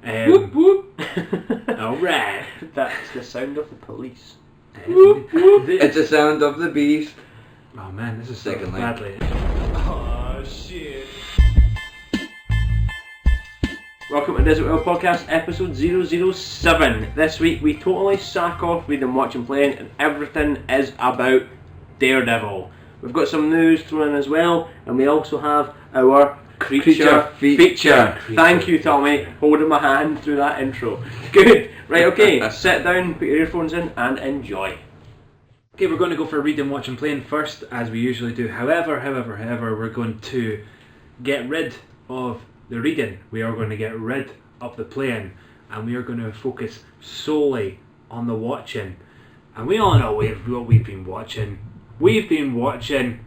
Whoop whoop. Alright. That's the sound of the police. Whoop whoop. It's the sound of the beast. Oh man, this is Second so line. badly. Oh shit. Welcome to DareDevil Podcast, episode 007. This week we totally sack off reading, watching, playing, and everything is about Daredevil. We've got some news thrown in as well, and we also have our creature feature. Thank you, Tommy, holding my hand through that intro. Good. Right, okay, sit down, put your earphones in, and enjoy. Okay, we're going to go for reading, watching, playing first, as we usually do. However, we're going to get rid of the reading. We are going to get rid of the playing, and we are going to focus solely on the watching. And we all know what we've been watching. We've been watching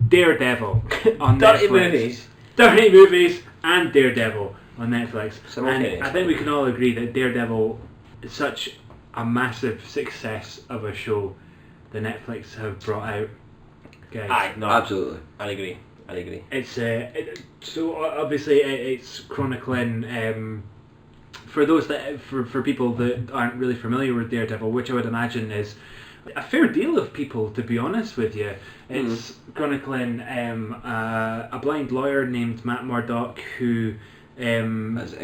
Daredevil on Dirty Netflix. movies. Dirty movies and Daredevil on Netflix. And Simultaneously. I think we can all agree that Daredevil is such a massive success of a show that Netflix have brought out. Guys. Aye, no, Absolutely. I agree. It's so obviously it's chronicling for those that for people that aren't really familiar with Daredevil, which I would imagine is a fair deal of people, to be honest with you. It's chronicling a blind lawyer named Matt Murdock who Has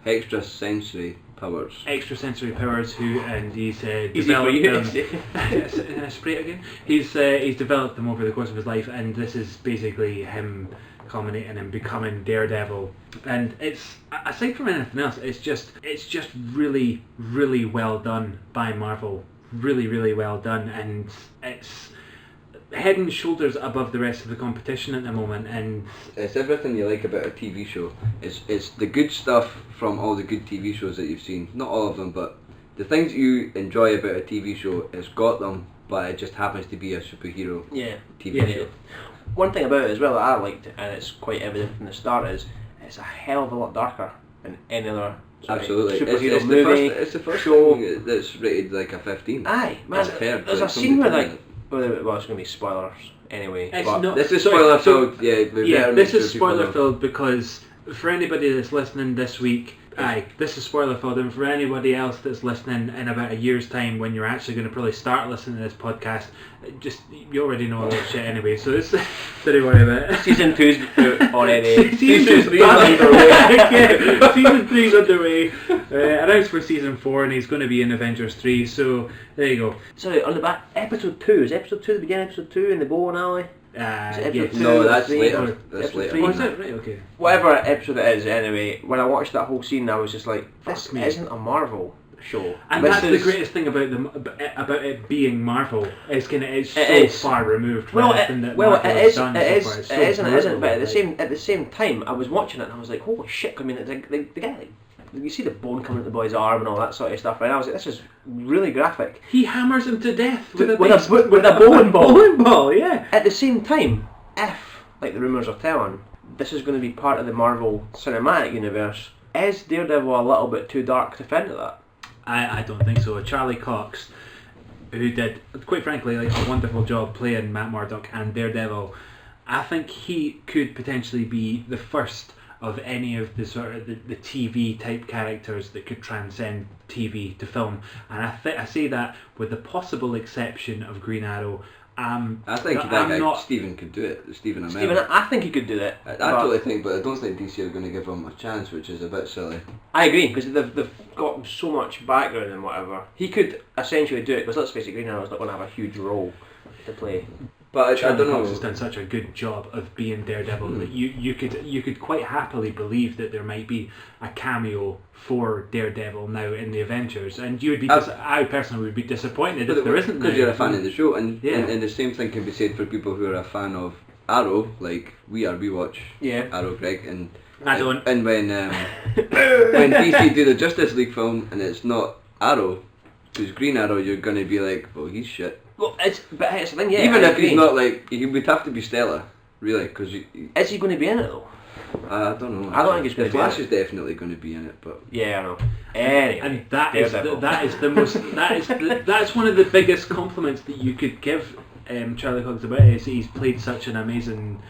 extrasensory powers. extrasensory powers and he's Easy for developed you. them. Spray it again. He's developed them over the course of his life, and this is basically him culminating and becoming Daredevil. And it's, aside from anything else, it's just really, really well done by Marvel. Really, really well done, and it's head and shoulders above the rest of the competition at the moment. And It's everything you like about a TV show. It's the good stuff from all the good TV shows that you've seen. Not all of them, but the things you enjoy about a TV show, it's got them, but it just happens to be a superhero Yeah. TV Yeah. show. One thing about it as well that I liked, and it's quite evident from the start, is it's a hell of a lot darker than any other Absolutely. superhero It's movie. the first show. thing that's rated like a 15. Aye, man. That's fair. There's Like, a scene where somebody like, put well, it's going to be spoilers anyway. It's but not- This is Sorry, spoiler so- filled. Yeah, we yeah, better this make is sure people spoiler know. filled because for anybody that's listening this week, this is spoiler filled, and for anybody else that's listening in about a year's time when you're actually going to probably start listening to this podcast, just you already know all that shit anyway, so it's don't worry about it. Season 2's already. Season 3 is underway. Yeah, season 3 is underway. Announced for season 4, and he's going to be in Avengers 3. So there you go. Sorry, on the back, episode 2. Is episode 2 the beginning of episode 2 in the bowling alley? Is it episode Yes. 2? No, that's Three? later. That's Episode later. three? Oh, is it? Right, okay. Whatever episode it is, anyway, when I watched that whole scene, I was just like, this Fuck me. isn't a Marvel show. And This that's is- the greatest thing about about it being Marvel. It's so It is. far removed from Well, anything that well, Marvel it has is, done it so is, far. It's it so is and it isn't. brutal, But like- at the same time, I was watching it and I was like, holy shit! I mean, it's like, the guy, like, you see the bone coming out the boy's arm and all that sort of stuff, right? I was like, this is really graphic. he hammers him to death with a bowling ball. Bowling ball, yeah. At the same time, if, like the rumours are telling, this is going to be part of the Marvel Cinematic Universe, is Daredevil a little bit too dark to fit into that? I don't think so. Charlie Cox, who did, quite frankly, like a wonderful job playing Matt Murdock and Daredevil, I think he could potentially be the first of any of the sort of the TV type characters that could transcend TV to film. And I say that with the possible exception of Green Arrow. I think that I'm guy, not. Stephen could do it. Stephen Amell. Stephen, I think he could do that. I totally think, but I don't think DC are going to give him a chance, which is a bit silly. I agree, because they've got so much background and whatever. He could essentially do it, because let's face it, Green Arrow's not going to have a huge role to play. But I Charlie don't Cox has know. done such a good job of being Daredevil that you could quite happily believe that there might be a cameo for Daredevil now in the Avengers, and you would be. I personally would be disappointed if there isn't. Because you're a fan of the show, and, Yeah. and the same thing can be said for people who are a fan of Arrow, like we are. We watch Yeah. Arrow, Greg, and I don't. And when DC do the Justice League film and it's not Arrow, it's Green Arrow, you're gonna be like, well, he's shit. Well, it's the thing, yeah. Even I if he's agree. not like, he would have to be stellar, really, because Is he going to be in it though? I don't know. I don't think he's gonna The be Flash in is definitely going to be in it, but Yeah, I know. Anyway, And that is Daredevil. the most that's one of the biggest compliments that you could give Charlie Cox about it, is he's played such an amazing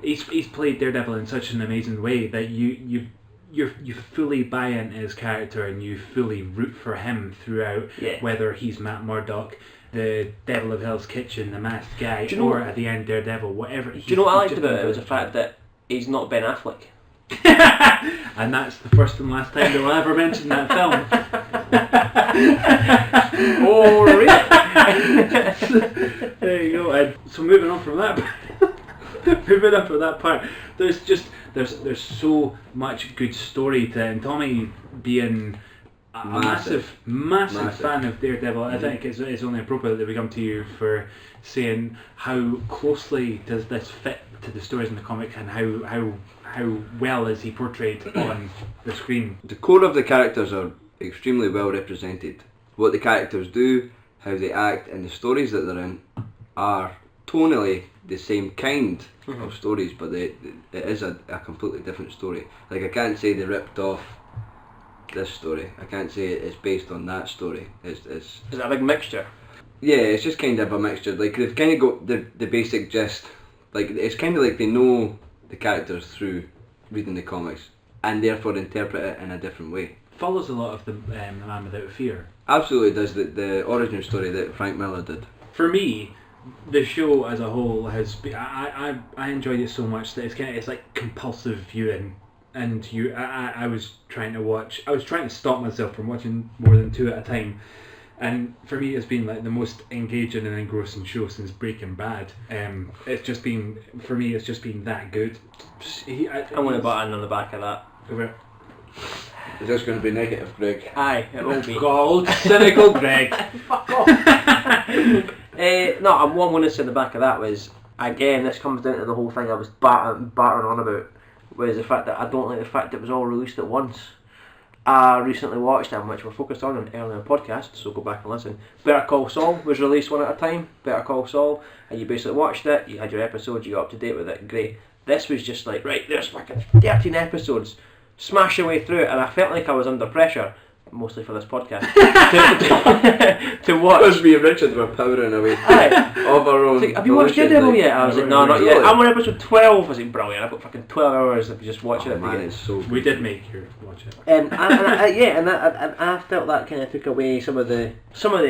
he's played Daredevil in such an amazing way that you you fully buy into his character and you fully root for him throughout, whether he's Matt Murdock, the Devil of Hell's Kitchen, the masked guy, or at the end Daredevil, whatever. Do you know what I liked about it? It was the fact that he's not Ben Affleck. And that's the first and last time that we'll ever mention that film. Oh, really? There you go. And so moving on from that, part, there's so much good story to it. And Tommy being a massive fan of Daredevil, I think it's only appropriate that we come to you for saying how closely does this fit to the stories in the comic, and how well is he portrayed on the screen. The core of the characters are extremely well represented. What the characters do, how they act, and the stories that they're in are tonally the same kind of stories, but it is a completely different story. Like, I can't say they ripped off this story. I can't say it's based on that story. Is it a big mixture? Yeah, it's just kind of a mixture. Like, they've kind of got the basic gist. Like, it's kind of like they know the characters through reading the comics, and therefore interpret it in a different way. Follows a lot of the Man Without Fear. Absolutely does, the origin story that Frank Miller did. For me, the show as a whole has been, I enjoyed it so much that it's like compulsive viewing, and I was trying to stop myself from watching more than 2 at a time. And for me, it's been like the most engaging and engrossing show since Breaking Bad. It's just been that good. I'm going to butt in on the back of that. Over. Is this going to be negative, Greg? Aye, it will be. Gold, cynical Greg. Fuck off. No, what I'm going to say in the back of that was, again, this comes down to the whole thing I was battering on about, was the fact that I don't like the fact that it was all released at once. I recently watched, and which we're focused on an earlier podcast, so go back and listen. Better Call Saul was released one at a time. Better Call Saul, and you basically watched it, you had your episodes, you got up to date with it, great. This was just like, right, there's fucking 13 episodes, smash your way through it, and I felt like I was under pressure, mostly for this podcast, to watch. Because me and Richard were powering away of our own. Like, have you watched DareDevil yet? I was like, no, not yet. I'm on episode 12. I was like, brilliant. I've got fucking 12 hours of just watching it. Man, it's so good. We did make you watch it. I felt that kind of took away some of the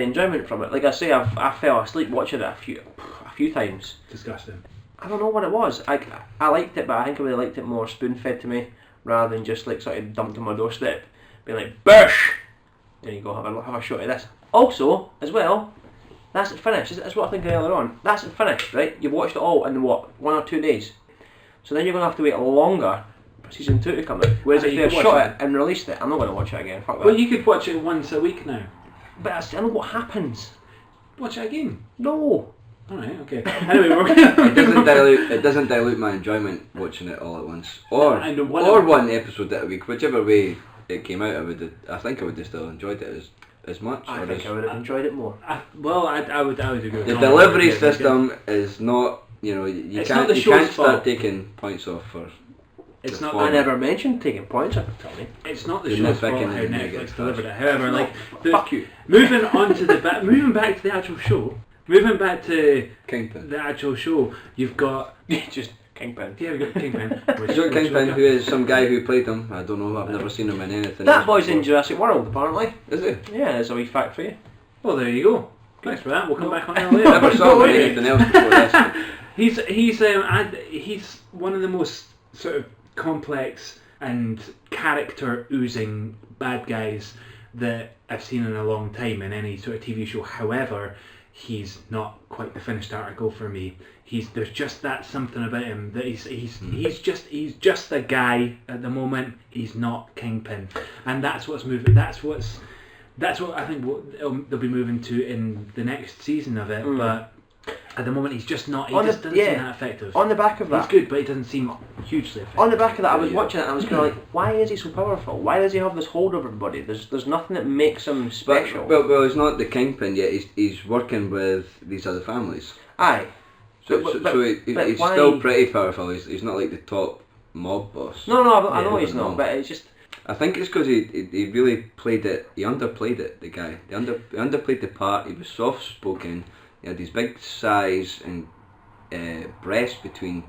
enjoyment from it. Like I say, I fell asleep watching it a few times. Disgusting. I don't know what it was. I liked it, but I think I really liked it more spoon fed to me rather than just like sort of dumped on my doorstep, being like, "Bursh!" There you go, have a shot of this. Also, as well, that's it finished. That's what I think earlier on. That's it finished, right? You've watched it all in what, 1 or 2 days. So then you're going to have to wait longer for season 2 to come out. Whereas if they shot it and released it, I'm not going to watch it again. Fuck that. Well, you could watch it once a week now. But I know what happens. Watch it again. No. Alright, okay. Anyway, it doesn't dilute my enjoyment watching it all at once, or one episode a week, whichever way it came out. I think I would have still enjoyed it as much. I think I would have enjoyed it more. I would agree. The delivery system is not, you can't start taking points off for. It's not. I never mentioned taking points off of Tommy. It's not the show's fault how Netflix delivered it. However, like, fuck you. Moving back to the actual show. Moving back to Kingpin. The actual show, you've got just Kingpin. Yeah, we've got Kingpin. You've got Kingpin, who is some guy who played him. I don't know. I've never seen him in anything. That boy's in Jurassic World, apparently. Is he? Yeah, there's a wee fact for you. Well, there you go. Thanks for that. We'll come back on that later. Never saw him in anything else before this. He's one of the most sort of complex and character oozing bad guys that I've seen in a long time in any sort of TV show. However, he's not quite the finished article for me. There's just that something about him that he's just a guy at the moment. He's not Kingpin, and that's what's moving. That's what I think they'll be moving to in the next season of it. But at the moment, he's just not. He just doesn't seem that effective. On the back of that, he's good, but he doesn't seem hugely effective. On the back of that, I was watching it and I was kind of like, why is he so powerful? Why does he have this hold over everybody? There's nothing that makes him special. Well, he's not the Kingpin yet. He's working with these other families. Aye. So he's still pretty powerful. He's not like the top mob boss. No, I know he's not, but it's just. I think it's because he really played it. He underplayed it. The guy. He underplayed the part. He was soft spoken. He had these big sighs and breasts between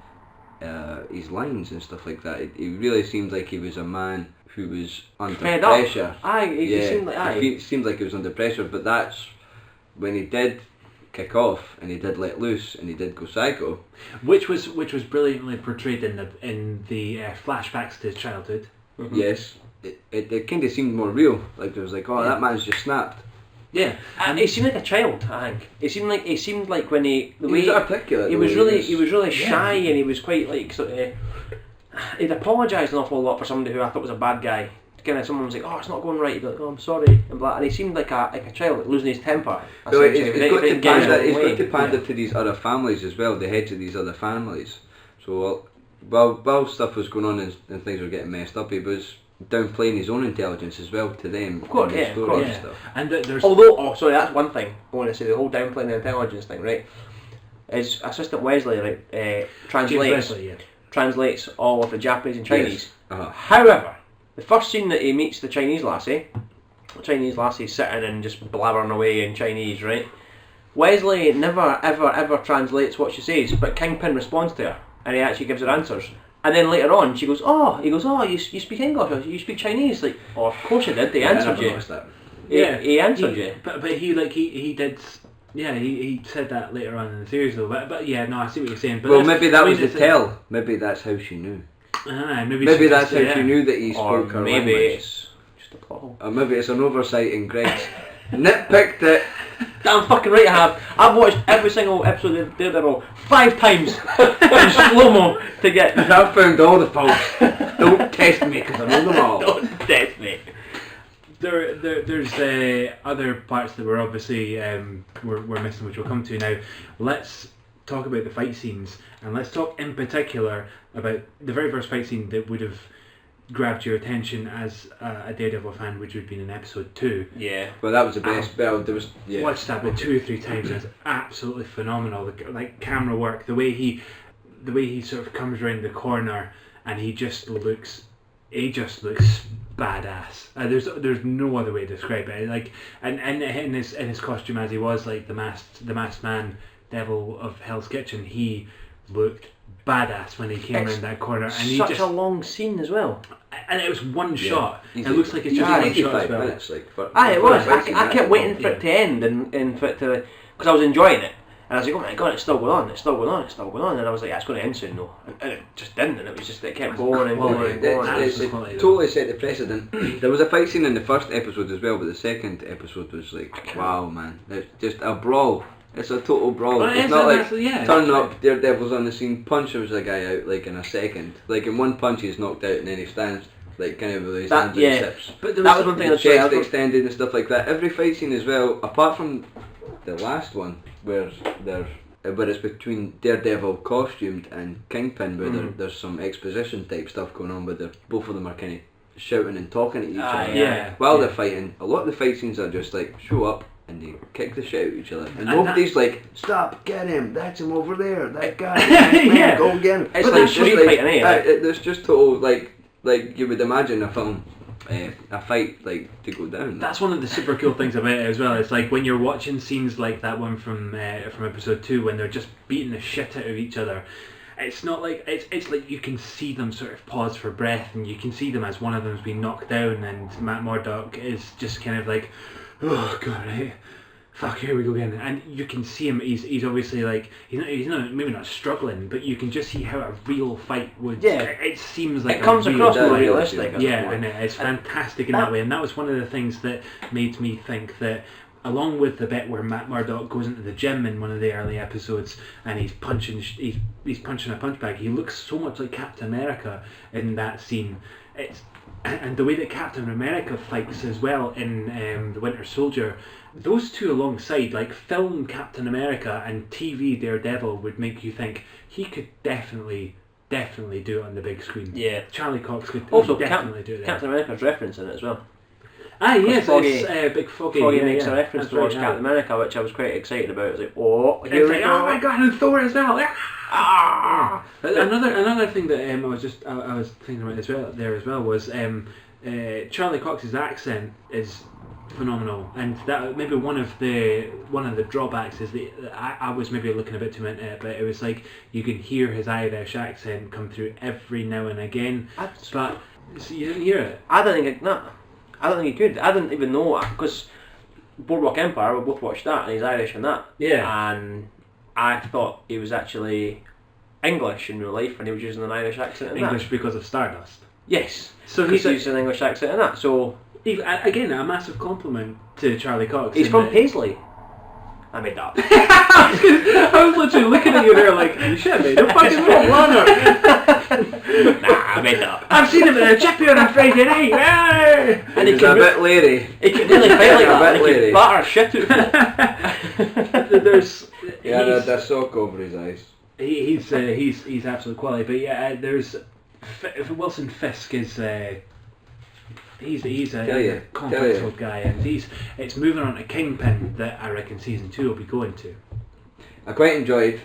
his lines and stuff like that. It really seemed like he was a man who was under Fed up. pressure. Aye, he seemed like aye. It seemed like he was under pressure, but that's when he did kick off and he did let loose and he did go psycho. Which was brilliantly portrayed in the flashbacks to his childhood. Mm-hmm. Yes, it kind of seemed more real. Like it was like, oh, that man's just snapped. Yeah, And he seemed like a child, I think. He seemed like when he was articulate. he was really shy, and he was quite like sort of. He'd apologised an awful lot for somebody who I thought was a bad guy. Kind of someone was like, oh, it's not going right. He'd be like, oh, I'm sorry, and he seemed like a child, like losing his temper. So he's got to to pander to these other families as well, the heads of these other families. So while stuff was going on and things were getting messed up, he was downplaying his own intelligence as well to them. Of course, in the story and stuff. And there's Sorry, that's one thing I want to say. The whole downplaying the intelligence thing, right? Is Assistant Wesley, right? Translates all of the Japanese and Chinese. Yes. Uh-huh. However, the first scene that he meets the Chinese lassie's sitting and just blabbering away in Chinese, right? Wesley never ever translates what she says, but Kingpin responds to her and he actually gives her answers. And then later on, he goes, you speak English, or you speak Chinese? Like, oh, of course you did. They answered you. He answered you. But he did. Yeah, he said that later on in the series though. But yeah, no, I see what you're saying. But well, maybe that was the tell. Maybe that's how she knew. Maybe that's how she knew that he spoke her maybe language. It's just a plot hole. Or maybe it's an oversight and Greg's nitpicked it. Damn fucking right I have. I've watched every single episode of DareDevil 5 times in slow-mo to get... I've found all the faults. Don't test me because I know them all. Don't test me. There's other parts that we're obviously we're missing, which we'll come to now. Let's talk about the fight scenes, and let's talk in particular about the very first fight scene that would have grabbed your attention as a Daredevil fan, which would have been in episode 2. Yeah. Well, that was the best. Well, there was watched that about 2 or 3 times. And it's absolutely phenomenal. The camera work, the way he sort of comes around the corner, and he just looks badass. There's no other way to describe it. Like, and in his costume as he was like the masked man, Devil of Hell's Kitchen, he looked badass when he came around that corner. And he such a long scene as well. And it was one shot. Easy. It looks like it's just one shot as well. Minutes, like, It was. I kept waiting for it to end and for it to, because I was enjoying it. And I was like, oh my god, it's still going on, it's still going on, it's still going on. And I was like, yeah, it's going to end soon though. And it just didn't, and it kept going and going and going. It totally set the precedent. There was a fight scene in the first episode as well, but the second episode was like, wow man, it's just a brawl. It's a total brawl. Well, it's not like turn up, Daredevil's on the scene, punches a guy out like in a second. Like in one punch he's knocked out and then he stands like kind of with his hands and sips. But that was one thing that's chest extended and stuff like that. Every fight scene as well, apart from the last one where it's between Daredevil costumed and Kingpin, where there's some exposition type stuff going on, where both of them are kind of shouting and talking at each other while they're fighting. A lot of the fight scenes are just like show up and they kick the shit out of each other, and nobody's like, stop, get him, that's him over there, that guy, man, go again. It's like street fighting, there's just total like you would imagine a film. A fight like to go down. That's one of the super cool things about it as well. It's like when you're watching scenes like that one from episode 2 when they're just beating the shit out of each other. It's not like it's like you can see them sort of pause for breath, and you can see them as one of them's been knocked down, and Matt Murdock is just kind of like, oh god, right? Fuck, here we go again. And you can see him, he's obviously like, he's not maybe not struggling, but you can just see how a real fight would, it seems like it comes across more realistic. Yeah, and it's fantastic in that way, and that was one of the things that made me think that, along with the bit where Matt Murdock goes into the gym in one of the early episodes and he's punching a punch bag, he looks so much like Captain America in that scene. And the way that Captain America fights as well in The Winter Soldier, those two alongside, like film Captain America and TV Daredevil, would make you think he could definitely do it on the big screen. Yeah. Charlie Cox could also definitely do it. Captain America's reference in it as well. Ah yes, it's Big Foggy. Foggy makes a reference towards Captain America, which I was quite excited about. It was like, oh, here we go. Oh my god, and Thor as well. Ah! Another thing that I was thinking about as well was Charlie Cox's accent is phenomenal, and that maybe one of the drawbacks is that I was maybe looking a bit too into it, but it was like you can hear his Irish accent come through every now and again. But So you didn't hear it? I don't think he could. I didn't even know, because Boardwalk Empire, we both watched that, and he's Irish in that. Yeah. And I thought he was actually English in real life, and he was using an Irish accent in English that. because of Stardust. Yes. So He's using an English accent in that, so... Again, a massive compliment to Charlie Cox. He's from Paisley. I made that up. I was literally looking at you there like, you shit, mate, no fucking wrong, Nah, I made that up. I've seen him in a chippy on a Friday night. Yay! And He's a bit leery. He could really fight like A that. bit He leery. could batter shit out of There's Yeah, he's- the sock over his eyes. he's absolute quality. But yeah, there's Wilson Fisk is he's a complex old guy, and it's moving on to Kingpin that I reckon season 2 will be going to. I quite enjoyed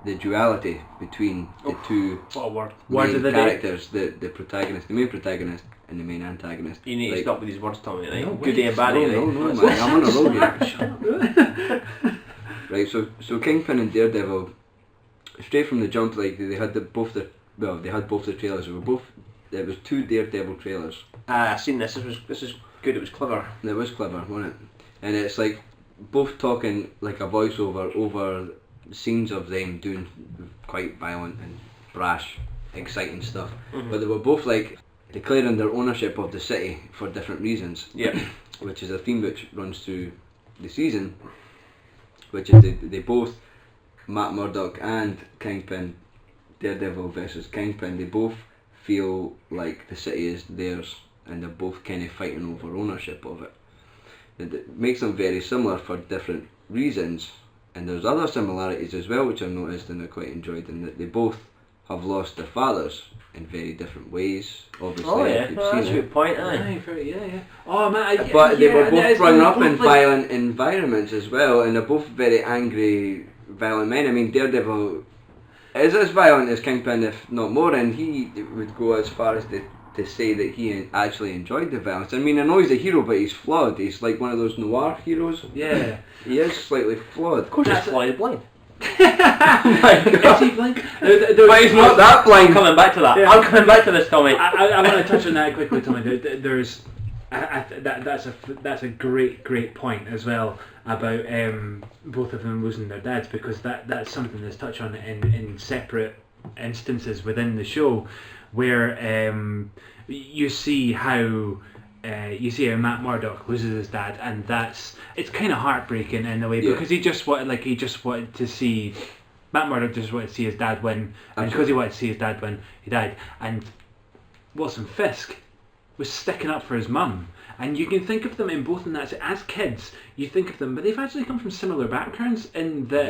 the duality between the two What a word. Word main of the day. characters, the protagonist, the main protagonist, and the main antagonist. You need to Like, stop with these words, Tommy. Right? No, Good day and bad day. No, Right? man, I'm on a roll here. Shut up. Right, so Kingpin and Daredevil, straight from the jump, like they had both their trailers. There was 2 Daredevil trailers. I've seen this. This is good. It was clever. And it was clever, wasn't it? And it's like both talking like a voiceover over scenes of them doing quite violent and brash, exciting stuff. Mm-hmm. But they were both like declaring their ownership of the city for different reasons. Yeah. Which is a theme which runs through the season. Which is they both, Matt Murdock and Kingpin, Daredevil versus Kingpin, they both feel like the city is theirs, and they're both kind of fighting over ownership of it. And it makes them very similar for different reasons, and there's other similarities as well which I've noticed and I quite enjoyed, in that they both have lost their fathers in very different ways. Obviously, Oh if yeah, you've no, seen that's a it. good point. Aye. Aye, yeah. Oh man, But they were both brought up in like, violent environments as well, and they're both very angry, violent men. I mean, Daredevil is as violent as Kingpin, if not more, and he would go as far as to say that he actually enjoyed the violence. I mean, I know he's a hero, but he's flawed. He's like one of those noir heroes. Yeah. He is slightly flawed. Of course, it's blind. Blind. Is he blind? But he's not that I'm blind. coming back to that. Yeah. I'm coming back to this, Tommy. I want to touch on that quickly, Tommy. That's a great point as well about both of them losing their dads, because that's something that's touched on in separate instances within the show, where you see how Matt Murdock loses his dad, and it's kind of heartbreaking in a way, because he just wanted to see. Matt Murdock just wanted to see his dad win, and because he wanted to see his dad win, he died. And Wilson Fisk was sticking up for his mum, and you can think of them in both in that as kids. You think of them, but they've actually come from similar backgrounds. In that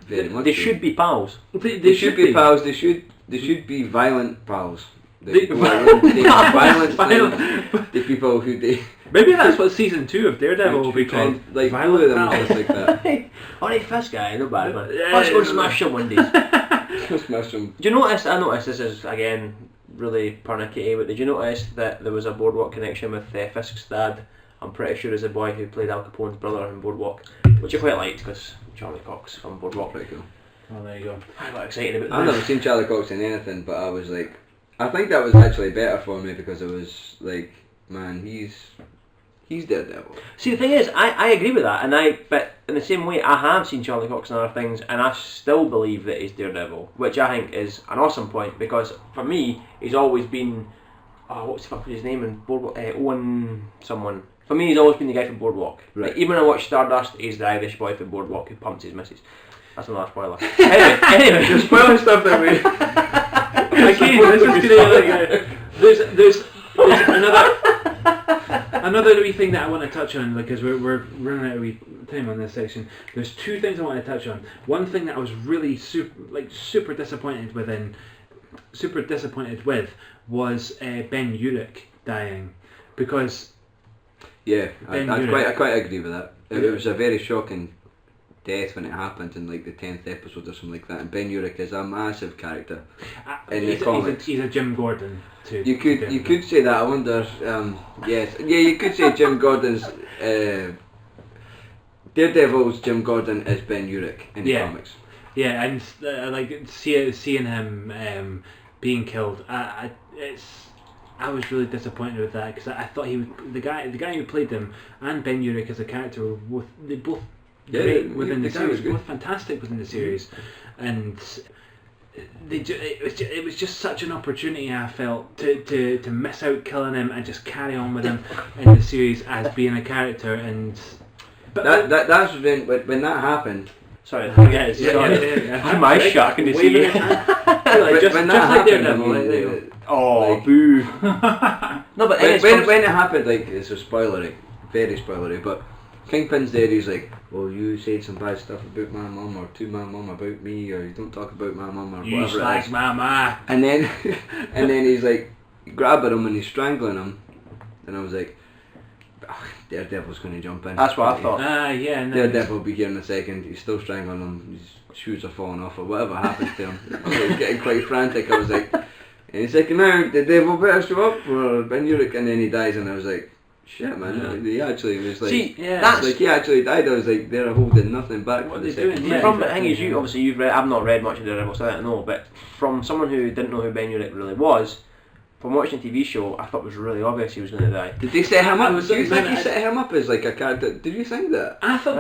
Very much. They so. should be pals. They should be pals. They should be violent pals. They- Violent Violent. the people who they Maybe that's what season 2 of Daredevil will be called. like Violent bully them pals. just like that. Alright, Fisk guy, no bad man. Yeah, Let's go yeah, smash someone days. Just smash them. Do you notice? I noticed this is again really pernickety, but did you notice that there was a Boardwalk connection with Fisk's dad? I'm pretty sure is the boy who played Al Capone's brother in Boardwalk, which I quite liked because Charlie Cox from Boardwalk. Pretty cool. Oh, there you go. I got excited about I've that. never seen Charlie Cox in anything, but I was like, I think that was actually better for me, because it was like, man, he's Daredevil. See, the thing is, I agree with that, but in the same way, I have seen Charlie Cox in other things, and I still believe that he's Daredevil, which I think is an awesome point, because for me, he's always been, what's the fuck was his name in Boardwalk? Owen someone. For me, he's always been the guy from Boardwalk. Right. Like, even when I watch Stardust, he's the Irish boy from Boardwalk who pumped his missus. That's another spoiler. anyway, You're spoiling stuff that we. Again, this is gonna there's another wee thing that I want to touch on, because we're running out of wee time on this section. There's 2 things I want to touch on. One thing that I was really super disappointed with was Ben Urich dying, because Yeah, Ben I Urich. quite agree with that. It was a very shocking death when it happened in like the 10th episode or something like that. And Ben Urich is a massive character in the comics. He's a Jim Gordon too. You could say that. I wonder. Yes, yeah, you could say Jim Gordon's Daredevil's Jim Gordon is Ben Urich in the comics. Yeah, and like seeing him being killed, I was really disappointed with that because I thought the guy who played him and Ben Urich as a character were both great within the series, both fantastic within the series, and it was just such an opportunity I felt to miss out killing him and just carry on with him in the series as being a character. And that's when that happened. Sorry, yeah. My shot, can you see it? Just like Daredevil. Boo. No, but when it happened, like, it's a spoilery, very spoilery, but Kingpin's there, he's like, well, you said some bad stuff about my mum, or to my mum about me, or you don't talk about my mum, or whatever. You slag my ma. And then he's like grabbing him and he's strangling him, and I was like, Daredevil's going to jump in. That's what I thought. Yeah. No, Daredevil will be here in a second. He's still strangling him. His shoes are falling off, or whatever happens to him. I was like, getting quite frantic. I was like, and he's like, now the devil better show up for Ben Urich, and then he dies, and I was like, shit, man. He actually was like, he actually died. I was like, they're holding nothing back. What are they doing? Yeah, From the thing is, you've read. I've not read much of Daredevil, so I don't know. But from someone who didn't know who Ben Urich really was, from watching the TV show, I thought it was really obvious he was going to die. Did they set him up? Do you think he set him up as like a character? Did you think that? I thought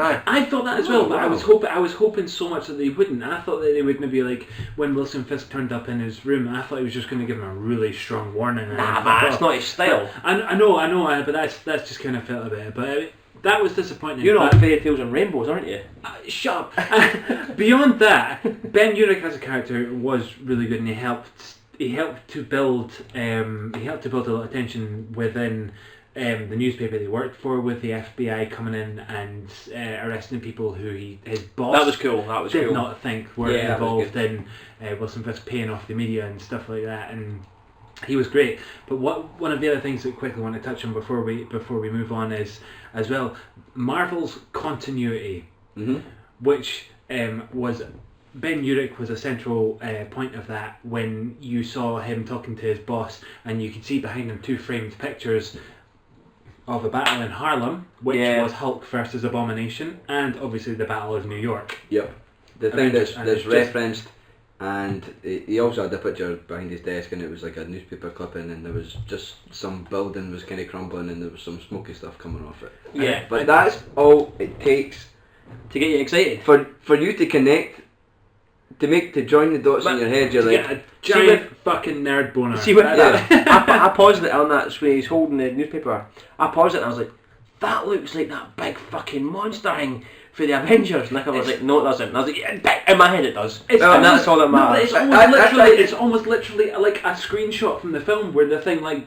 that as well, but I was hoping so much that they wouldn't. I thought that they would maybe, like, when Wilson Fisk turned up in his room, I thought he was just going to give him a really strong warning. That's not his style. I know, but that's just kind of felt a bit. But that was disappointing. You're on fairy tales and rainbows, aren't you? Shut up. Beyond that, Ben Urich as a character was really good, and he helped to build a lot of tension within the newspaper they worked for, with the FBI coming in and arresting people who his boss That was cool. did not think were involved in Wilson Fisk paying off the media and stuff like that, and he was great. But one of the other things that I quickly want to touch on before we move on is, as well, Marvel's continuity, which was... Ben Urich was a central point of that when you saw him talking to his boss, and you could see behind him 2 framed pictures of a battle in Harlem, which was Hulk versus Abomination, and obviously the Battle of New York. Yep. The thing that's referenced, and he also had a picture behind his desk, and it was like a newspaper clipping, and there was just some building was kind of crumbling, and there was some smoky stuff coming off it. Yeah. But that's all it takes to get you excited. For you to connect. To join the dots in your head, you're like a giant fucking nerd boner. See what? I paused it on that when he's holding the newspaper. I paused it and I was like, that looks like that big fucking monster thing for the Avengers. And I was like, no, it doesn't. And I was like, yeah, in my head it does. And that's all that matters. It's almost literally like a screenshot from the film where the thing like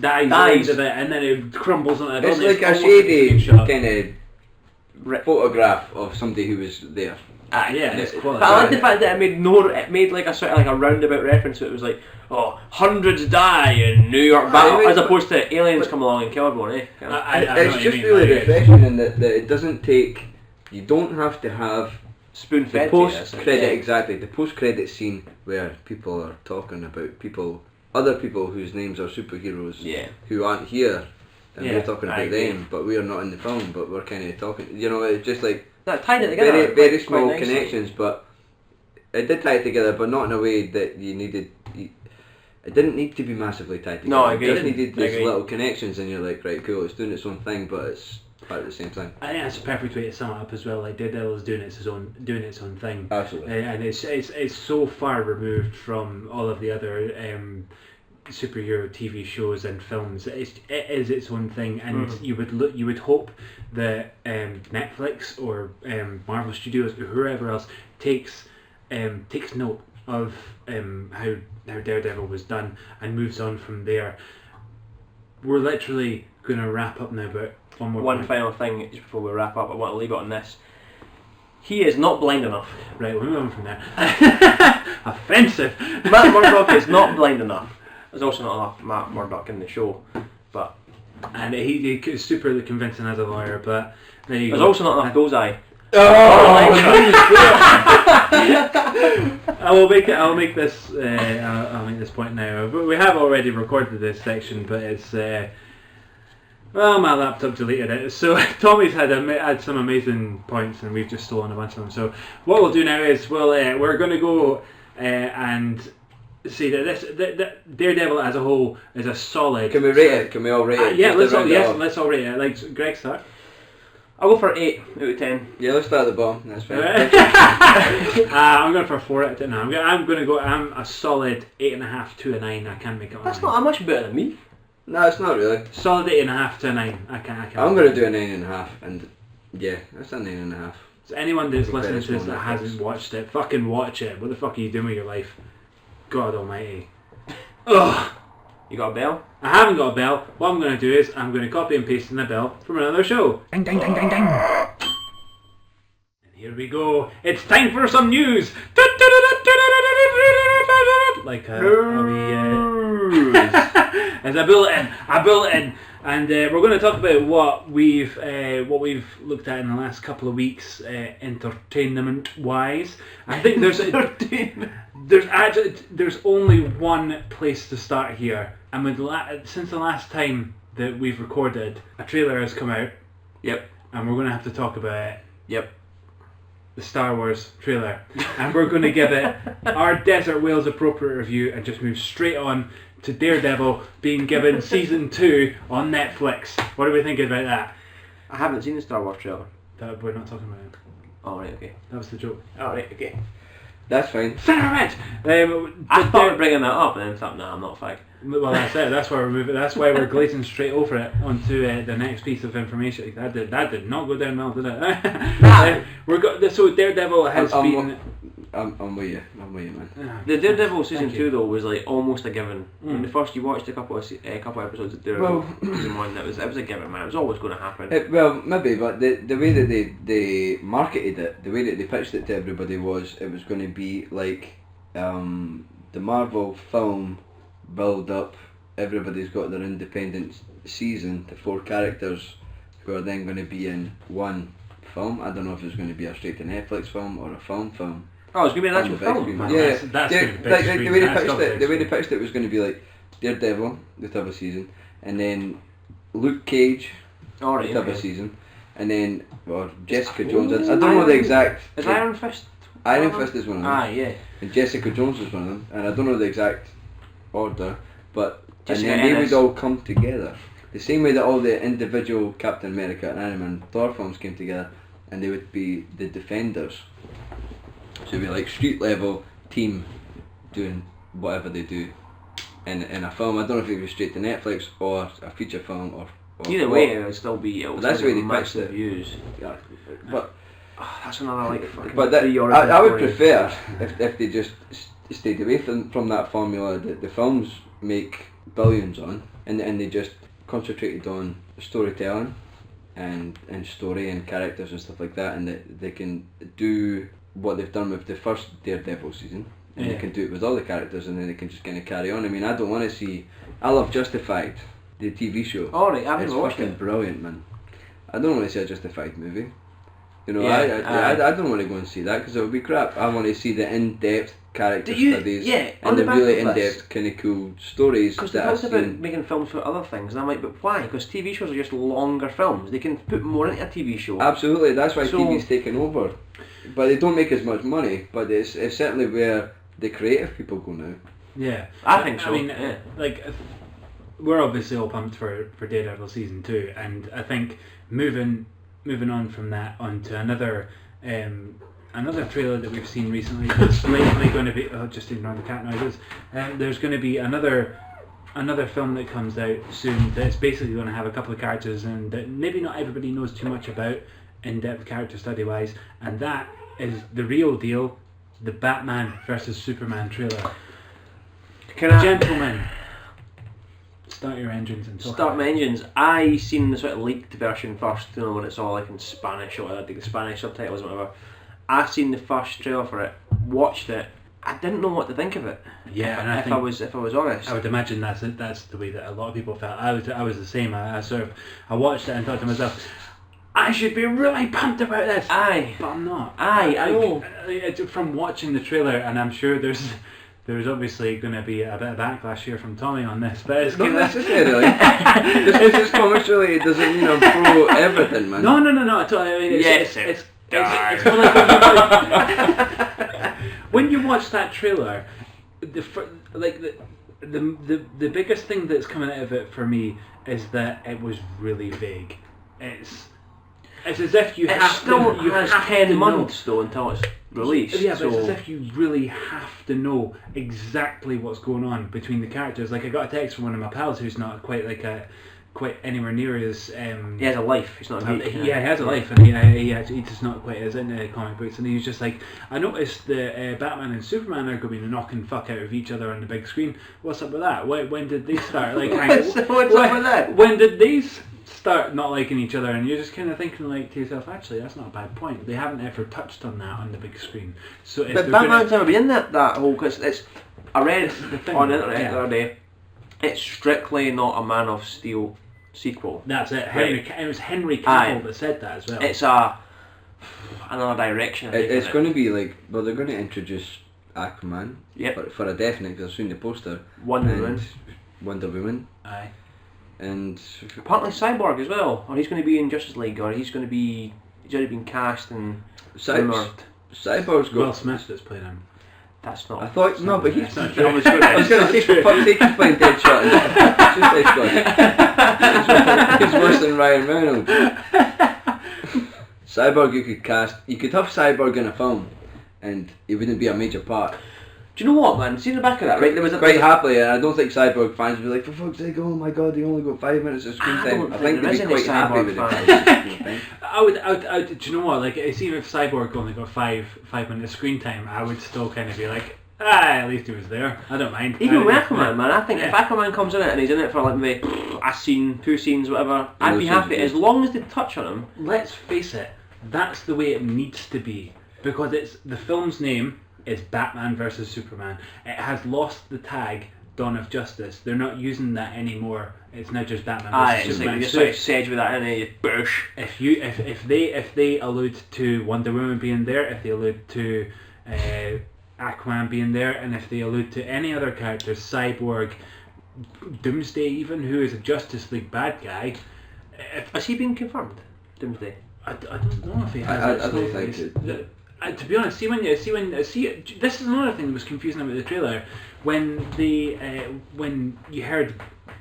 dies of it, and then it crumbles on it. It's like a shady kind of photograph of somebody who was there. It's quality. But I like the fact that it made like a sort of like a roundabout reference to it. It was like, hundreds die in New York battle, as opposed to aliens come along and kill everyone. It's just really refreshing in that it doesn't take. You don't have to have spoon fed. The post credit scene where people are talking about other people whose names are superheroes, who aren't here, and we're talking about them, but we are not in the film, but we're kind of talking. It's just like. That tied it together. Very, very small connections, but it did tie it together, but not in a way that you needed. It didn't need to be massively tied together. No, I agree. It just needed these little connections, and you're like, right, cool, it's doing its own thing, but it's part of the same thing. I think that's a perfect way to sum it up as well. Like Daredevil is doing its own thing. Absolutely. And it's so far removed from all of the other superhero TV shows and films. It is its own thing, and you would hope that Netflix or Marvel Studios or whoever else takes note of how Daredevil was done and moves on from there. We're literally going to wrap up now, but one final thing just before we wrap up. I want to leave it on this. He is not blind enough. Right, we'll move on from there. Offensive. Matt Murdock is not blind enough. There's also not enough Matt Murdock in the show, but and he's super convincing as a lawyer. But there's also not enough Bullseye. I'll make this point now. We have already recorded this section, but it's my laptop deleted it. So Tommy's had some amazing points, and we've just stolen a bunch of them. So what we'll do now is we're going to go and see that Daredevil as a whole is a solid. Can we rate it? Can we all rate it? Yeah, Just to round it off. let's all rate it. Like Greg, start. I'll go for 8 out of 10. Yeah, let's start at the bottom. That's fine. I'm going for a 4 out of 10. No, I'm going to go. I'm a solid 8.5 to a 9. I can't make it. That's not much better than me. No, it's not really. Solid 8.5 to a 9. I can't. I'm going to do a 9.5, and yeah, that's a 9.5. So anyone that's listening to this small that hasn't watched it, fucking watch it. What the fuck are you doing with your life? God Almighty. Ugh. You got a bell? I haven't got a bell. What I'm going to do is I'm going to copy and paste in a bell from another show. Ding ding ding ding ding. And here we go. It's time for some news. Like as I built in, and we're going to talk about what we've looked at in the last couple of weeks, entertainment wise. I think there's only one place to start here, and since the last time that we've recorded, a trailer has come out. Yep. And we're going to have to talk about it. Yep. The Star Wars trailer, and we're going to give it our Desert Whales appropriate review and just move straight on to Daredevil being given season 2 on Netflix. What are we thinking about that? I haven't seen the Star Wars trailer. We're not talking about it. Oh, right, okay. That was the joke. Oh, right, okay. That's fine. Cigarette! I thought bringing that up and then thought, nah, I'm not a fag. Well, that's it. That's why we're moving. That's why we're glazing straight over it onto the next piece of information. That did not go down well, did it? So Daredevil has been. I'm with you. I'm with you, man. The Daredevil season 2 though was like almost a given. When the first you watched a couple episodes of Daredevil season 1, it was a given, man. It was always going to happen. Well, maybe, but the way that they marketed it, the way that they pitched it to everybody was it was going to be like the Marvel film build up. Everybody's got their independent season. The 4 characters who are then going to be in one film. I don't know if it's going to be a straight to Netflix film or a film. Oh, it's going to be an actual film. Wow, Yeah, that's like the way they pitched it was going to be like Daredevil, they'd have a season, and then Luke Cage, they'd have a season, and then Jessica Jones. I don't know the exact. Is Iron Fist? Iron Fist is one of them. Ah, yeah. And Jessica Jones is one of them, and I don't know the exact order, but Jessica and then they Ennis. would all come together. The same way that all the individual Captain America and Iron Man Thor films came together, and they would be the Defenders. So it'd be like street level team doing whatever they do in a film. I don't know if it was straight to Netflix or a feature film or either way, it would still be. That's the way they pitched massive it. views. Yeah, but that's another like fucking. but that, 3 hours I would story. prefer if they just stayed away from that formula that the films make billions on, and they just concentrated on storytelling and story and characters and stuff like that, and that they can do what they've done with the first Daredevil season, and they can do it with all the characters, and then they can just kind of carry on. I mean, I don't want to see. I love Justified, the TV show. Alright, I haven't It's watched fucking it. brilliant, man. I don't want to see a Justified movie. You know, Yeah, I don't want to go and see that because it would be crap. I want to see the in-depth character studies on and the the back really of this. in-depth kind of cool stories Because they that I've talked about seen. making films for other things, and I'm like, but why? Because TV shows are just longer films. They can put more into a TV show. Absolutely, that's why So- TV's taken over. But they don't make as much money, but it's certainly where the creative people go now. Yeah, I think so. I mean, yeah. like, we're obviously all pumped for Daredevil season 2, and I think moving on from that onto another trailer that we've seen recently that's likely going to be just ignore the cat noises. There's going to be another film that comes out soon that's basically going to have a couple of characters and that maybe not everybody knows too much about in-depth character study wise, and that is the real deal, the Batman versus Superman trailer. Gentlemen, start your engines and talk. Start my engines. I seen the sort of leaked version first, you know, when it's all like in Spanish or like the Spanish subtitles or whatever. I seen the first trailer for it, watched it. I didn't know what to think of it. Yeah, and if I was honest. I would imagine that's the way that a lot of people felt. I was the same. I watched it and thought to myself, I should be really pumped about this. Aye. But I'm not. Aye, I know. From watching the trailer, and I'm sure there's obviously going to be a bit of backlash here from Tommy on this, but it's Not necessarily. This is commercially, it doesn't mean I'm pro everything, man. No. I mean, Yes, it's more like when you watch that trailer, the biggest thing that's coming out of it for me is that it was really vague. It's as if you have still to. You has have 10 to months though until it's released. Yeah, but so it's as if you really have to know exactly what's going on between the characters. Like I got a text from one of my pals who's not quite anywhere near as he has a life. He's not a geek. he has a life, and he's just not quite as into comic books. And he was just like, I noticed that Batman and Superman are going to be knocking fuck out of each other on the big screen. What's up with that? When did they start? Like, What's up with that? When did these start not liking each other? And you're just kind of thinking like to yourself, actually, that's not a bad point. They haven't ever touched on that on the big screen. So if But Batman's never been in that whole, because it's, I read on the internet the other day, it's strictly not a Man of Steel sequel. That's it. Right. It was Henry Cavill Aye. that said that as well. It's another direction. It's going to be like, well, they're going to introduce Aquaman. Yep. For a definite, because I've seen the poster. Wonder and Woman. Wonder Woman. Aye. And Apparently Cyborg as well, or he's going to be in Justice League, or he's already been cast and rumoured. Cyborg's got. Will Smith that's playing him. That's not. I thought no, but he's. That's I not was true. going to say, for fuck's sake, he's playing Deadshot. He's worse than Ryan Reynolds. Cyborg, you could cast. You could have Cyborg in a film, and he wouldn't be a major part. Do you know what, man? See the back of that, right? There was Quite happily, and I don't think Cyborg fans would be like, for fuck's sake, oh my god, they only got 5 minutes of screen time. I think they'd be quite happy with it. I would. Do you know what? Like, even if Cyborg only got 5 minutes of screen time, I would still kind of be like, at least he was there. I don't mind. Even with Aquaman, man, I think if Aquaman comes in it and he's in it for like maybe a scene, 2 scenes, whatever, I'd be happy as long as they touch on him. Let's face it, that's the way it needs to be, because it's the film's name is Batman versus Superman. It has lost the tag Dawn of Justice. They're not using that anymore. It's now just Batman versus Superman. Like you sort of sedge with that in a bush. If they allude to Wonder Woman being there, if they allude to Aquaman being there, and if they allude to any other characters, Cyborg, Doomsday even, who is a Justice League bad guy, Has he been confirmed? Doomsday. I don't know if he has. I don't think it. To be honest, this is another thing that was confusing about the trailer when when you heard,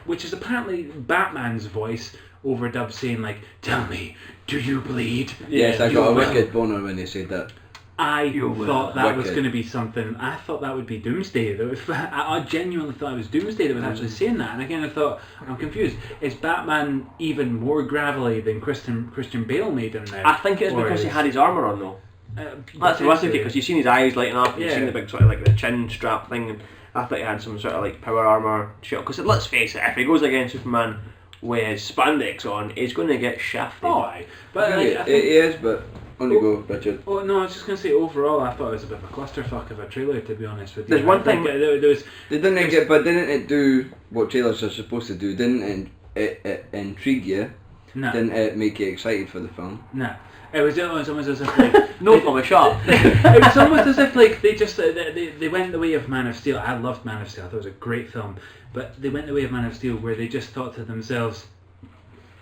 which is apparently Batman's voice overdubbed saying like, "Tell me, do you bleed?" Yes, I got a wicked boner when they said that. I thought that was Wicked. going to be something. I thought that would be Doomsday. I genuinely thought it was Doomsday that was actually saying that. And again, I thought, I'm confused. Is Batman even more gravelly than Christian Bale made him now? I think it's because he had his armour on though. That's the worst thing, because you've seen his eyes lighting up, and you've seen the big sort of like the chin strap thing, and I thought he had some sort of like power armour shit. Because let's face it, if he goes against Superman with his spandex on, he's going to get shafted. Oh, aye. But It is, but on you go, Richard. Oh no, I was just going to say overall, I thought it was a bit of a clusterfuck of a trailer, to be honest with you. There's one thing. Didn't it do what trailers are supposed to do? Didn't it intrigue you? No. Didn't it make you excited for the film? No. It was almost as if like No from a shot. It was almost as if like they just they went the way of Man of Steel. I loved Man of Steel. I thought it was a great film, but they went the way of Man of Steel where they just thought to themselves,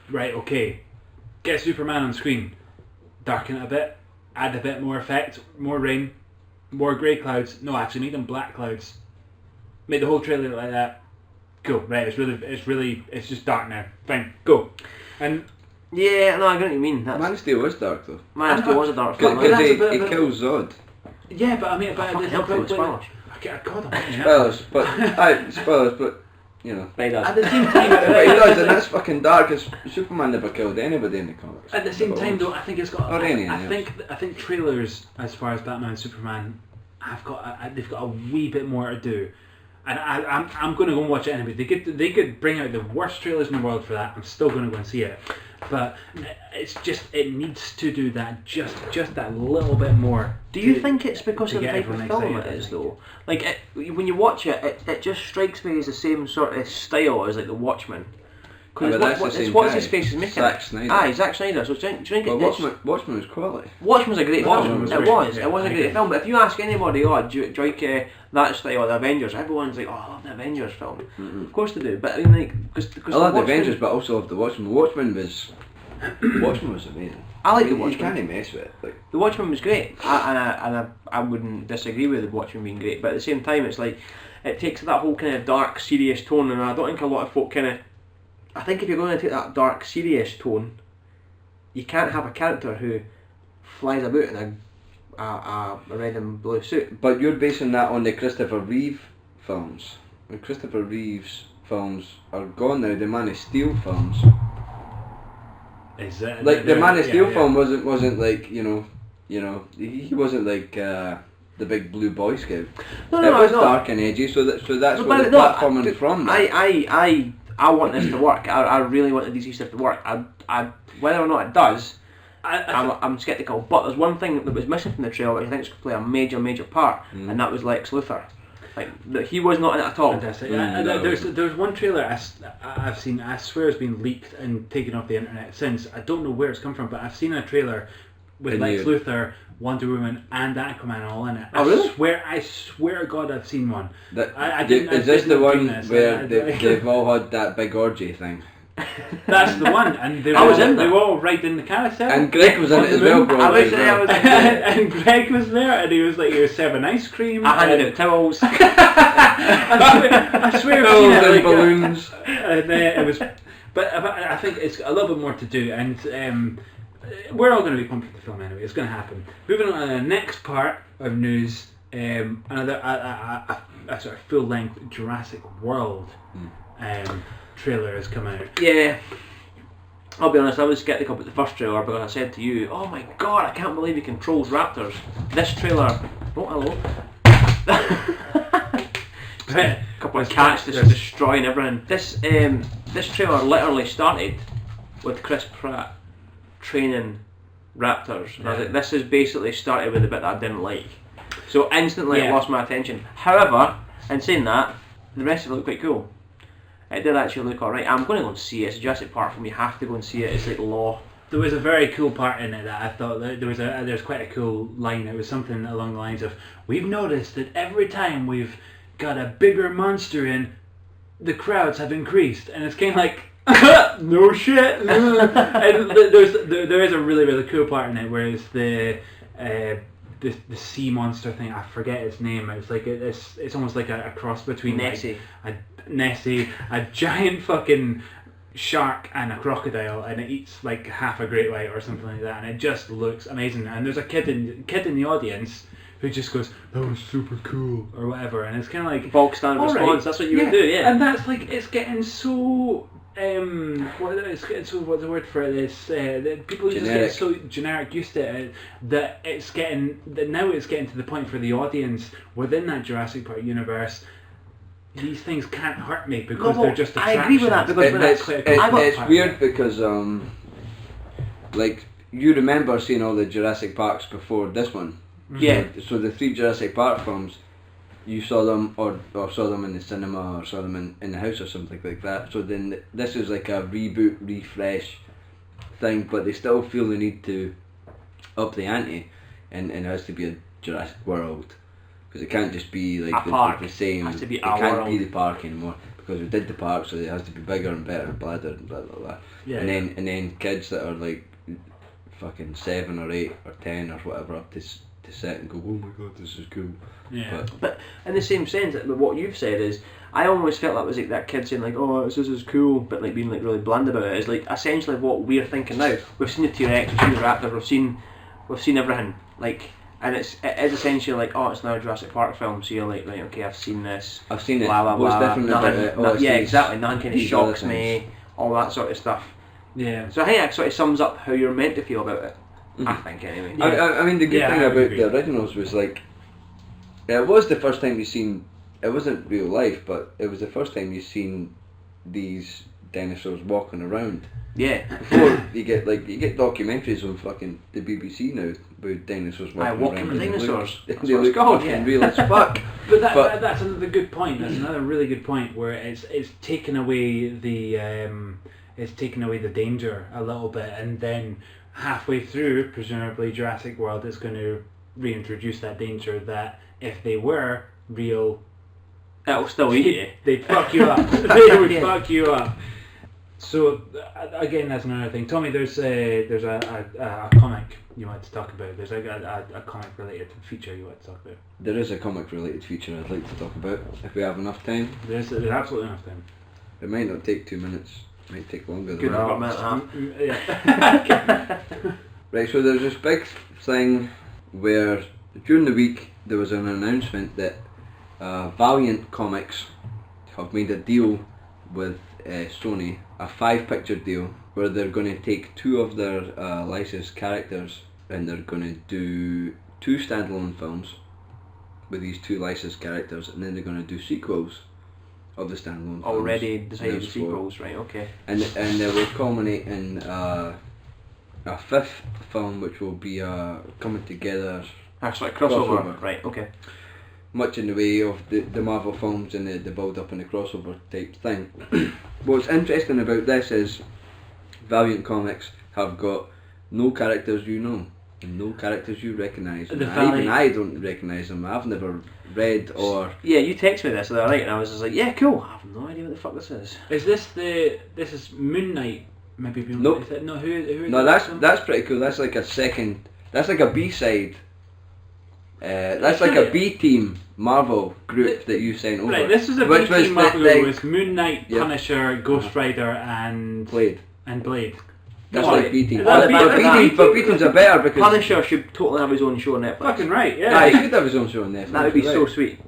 right, okay, get Superman on screen, darken it a bit, add a bit more effect, more rain, more grey clouds. No, actually make them black clouds. Make the whole trailer like that. Go right. It's just dark now. Fine, go, and. Yeah, no, I get what you mean. Man of Steel was dark though. Man of Steel was a dark film. Because he that's a bit- kills Zod. Yeah, but I mean, but fucking hell, spoilers. God, Spoilers, but you know. But he does. at the same time, But he does, and that's fucking dark. Because Superman never killed anybody in the comics. at the same time, though, I think it's got. Or any, I yes. think trailers, as far as Batman and Superman, they've got a wee bit more to do, and I'm going to go and watch it anyway. They could bring out the worst trailers in the world for that. I'm still going to go and see it. But it's just, it needs to do that just that little bit more. Do you think it's because of the get type of everyone film excited, it is I think. though? Like when you watch it, it just strikes me as the same sort of style as like The Watchmen. Yeah, but that's the same what's guy. his face is making Zack it. Snyder. Aye, Zack Snyder. So do you think But Watchmen was quality. Watchmen was a great Watchmen film. was It great, was. yeah, It was a I great agree. film. But if you ask anybody, do you like that style of the Avengers? Everyone's like, oh, I love the Avengers film. Of course they do. But I mean, like, because I love the Avengers, but I also love the Watchmen. Watchmen was amazing. I like The You Watchmen. can't mess with it. Like, The Watchmen was great, I wouldn't disagree with The Watchmen being great. But at the same time, it's like it takes that whole kind of dark, serious tone, and I don't think a lot of folk kind of. I think if you're going to take that dark, serious tone, you can't have a character who flies about in a red and blue suit. But you're basing that on the Christopher Reeve films. When Christopher Reeve's films are gone now, the Man of Steel films. Is that Like the Man of Steel film wasn't like he wasn't like the big blue Boy Scout. No, it was no. dark and edgy, so that's where the But platforming from. That. I want this to work. I really want the DC stuff to work. I whether or not it does, I'm sceptical. But there's one thing that was missing from the trailer which I think could play a major part, and that was Lex Luthor. Like he was not in it at all. Fantastic. There's one trailer I've seen. I swear it's been leaked and taken off the internet since. I don't know where it's come from, but I've seen a trailer with Lex Luthor, Wonder Woman, and Aquaman all in it. Oh, really? I swear to God, I've seen one. Is this the one where they've all had that big orgy thing? That's the one, and they I was in there. They were all right in the carousel. And Greg was in it as well, bro. And Greg was there, and he was serving ice cream. I handed out towels. I swear I've seen it, and balloons. And it was, but I think it's a little bit more to do, and we're all going to be pumped for the film anyway. It's going to happen. Moving on to the next part of news, another a sort of full-length Jurassic World trailer has come out. Yeah. I'll be honest, I was sceptical about the first trailer because I said to you, oh my god, I can't believe he controls raptors. This trailer... Oh, hello. A couple of cats just destroying everything. This trailer literally started with Chris Pratt training raptors. And I was like, this is basically started with the bit that I didn't like. So instantly it lost my attention. However, in saying that, the rest of it looked quite cool. It did actually look alright. I'm going to go and see it. It's a Jurassic Park film. You have to go and see it. It's like law. There was a very cool part in it that I thought that there's quite a cool line. It was something along the lines of, we've noticed that every time we've got a bigger monster in, the crowds have increased. And it's kind of like, no shit. And there is a really cool part in it where it's the sea monster thing. I forget its name. It's like it's almost like a cross between Nessie, a giant fucking shark and a crocodile, and it eats like half a great white or something like that, and it just looks amazing. And there's a kid in the audience who just goes, "That was super cool" or whatever, and it's kind of like bog standard response. That's what you would do, yeah. And that's like it's getting so. What's the word for it is? People just get so generic used to it that now it's getting to the point for the audience within that Jurassic Park universe. These things can't hurt me because they're just attractions. I agree with that because it's weird because like you remember seeing all the Jurassic Parks before this one. Yeah. So the 3 Jurassic Park films, you saw them or saw them in the cinema or saw them in the house or something like that. So then this is like a reboot, refresh thing, but they still feel the need to up the ante, and it has to be a Jurassic World. Because it can't just be like the same. It has to be it can't world. be the park anymore because we did the park, so it has to be bigger and better and bladder and blah blah blah. Yeah, and then kids that are like fucking 7 or 8 or 10 or whatever up to sit and go, oh my god, this is cool. Yeah. But in the same sense, what you've said is, I almost felt that was like that kid saying like, oh, this is cool, but like being like really bland about it. Is like essentially what we're thinking now. We've seen the T-Rex, we've seen the Raptor, we've seen everything. Like. And it is essentially like, oh, it's now a Jurassic Park film, so you're like, right, okay, I've seen this. I've seen it. Blah, blah, What's blah. different about it? Yeah, exactly. Nothing kind of shocks me, all that sort of stuff. Yeah. So I think that sort of sums up how you're meant to feel about it. I think, anyway. Yeah. I mean, the good thing about the originals was like, it was the first time you seen, it wasn't real life, but it was the first time you seen these dinosaurs walking around. Yeah. Before you get documentaries on fucking the BBC now about dinosaurs walking around. Dinosaurs. They look fucking real as fuck. But that's another good point. That's another really good point where it's taken away the danger a little bit, and then halfway through, presumably Jurassic World is going to reintroduce that danger that if they were real, it'll still eat you. They'd fuck you up. They would fuck you up. So again, that's another thing. Tommy, there's a comic you want to talk about. There's a comic related feature you want to talk about. There is a comic related feature I'd like to talk about if we have enough time. There's absolutely enough time. It might not take 2 minutes. It might take longer than Good that. enough, man. Right, so there's this big thing where during the week there was an announcement that Valiant Comics have made a deal with Sony, a 5-picture deal, where they're going to take 2 of their licensed characters and they're going to do 2 standalone films with these 2 licensed characters, and then they're going to do sequels of the standalone films. Already decided the There's 4. sequels, right? Okay. And they will culminate in a 5th film, which will be coming together, That's like crossover. Crossover. Right. Okay. much in the way of the Marvel films and the build-up and the crossover type thing. What's interesting about this is Valiant Comics have got no characters you know and no characters you recognise. Even I don't recognise them. I've never read or... Yeah, you texted me this the other night and I was just like, yeah, cool. I have no idea what the fuck this is. Is this this is Moon Knight? Maybe being Nope. is it, no, who is No, that? that's pretty cool. That's like a second... That's like a B-side. That's like a B-team Marvel group that you sent over. Right, this was a which B-team was Marvel the- with Moon Knight, Yep. Punisher, Ghost Rider and Blade. Blade. That's What? like B-team. Is that the better- But B-teams are better because... Punisher should totally have his own show on Netflix. Fucking right, Yeah, yeah. he should have his own show on Netflix. That would be you're so right. sweet.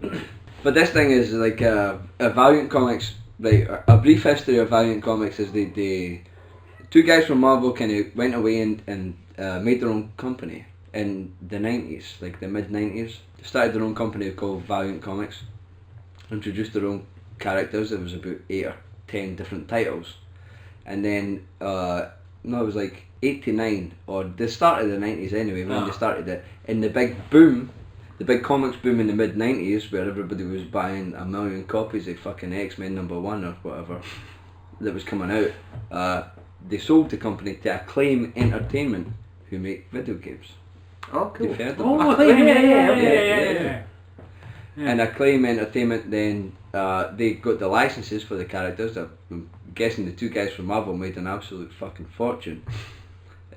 But this thing is like a Valiant Comics, like a brief history of Valiant Comics is they 2 guys from Marvel kind of went away and made their own company in the 90s, like the mid-90s. They started their own company called Valiant Comics, introduced their own characters. There was about 8 or 10 different titles. And then, it was like 89, or the start of the 90s anyway, when they started it. And the big boom, the big comics boom in the mid-90s, where everybody was buying 1 million copies of fucking X-Men #1 or whatever that was coming out, they sold the company to Acclaim Entertainment, who make video games. Oh, cool. You've heard of them? Oh, Acclaim, yeah. And Acclaim Entertainment then, they got the licenses for the characters. I'm guessing the 2 guys from Marvel made an absolute fucking fortune.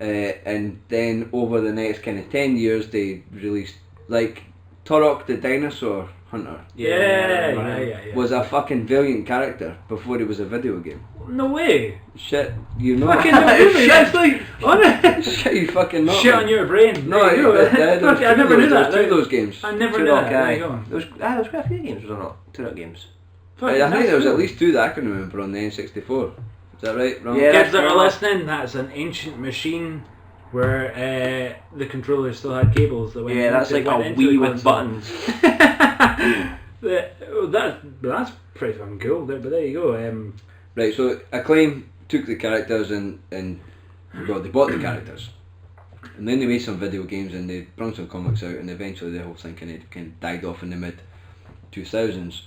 And then over the next kind of 10 years they released, like, Turok the Dinosaur Hunter Yeah. was a fucking Valiant character before he was a video game. No way. Shit, you know. Fucking no, really, that's like honest. Shit, you fucking know. Shit on your brain. No, There you go. I never knew that. Two of those games. I never knew Turok, that. There you go. There was quite a few games, was there not? Turok games. I think there was at least 2 that I can remember on the N64. Is that right? Wrong? Yeah. Kids that are correct. listening, that's an ancient machine where the controllers still had cables that went. Yeah, that's like a Wii with buttons. That's pretty fucking cool. But there you go. Right, so Acclaim took the characters and well, they bought the characters. And then they made some video games and they brought some comics out, and eventually the whole thing kind of died off in the mid-2000s.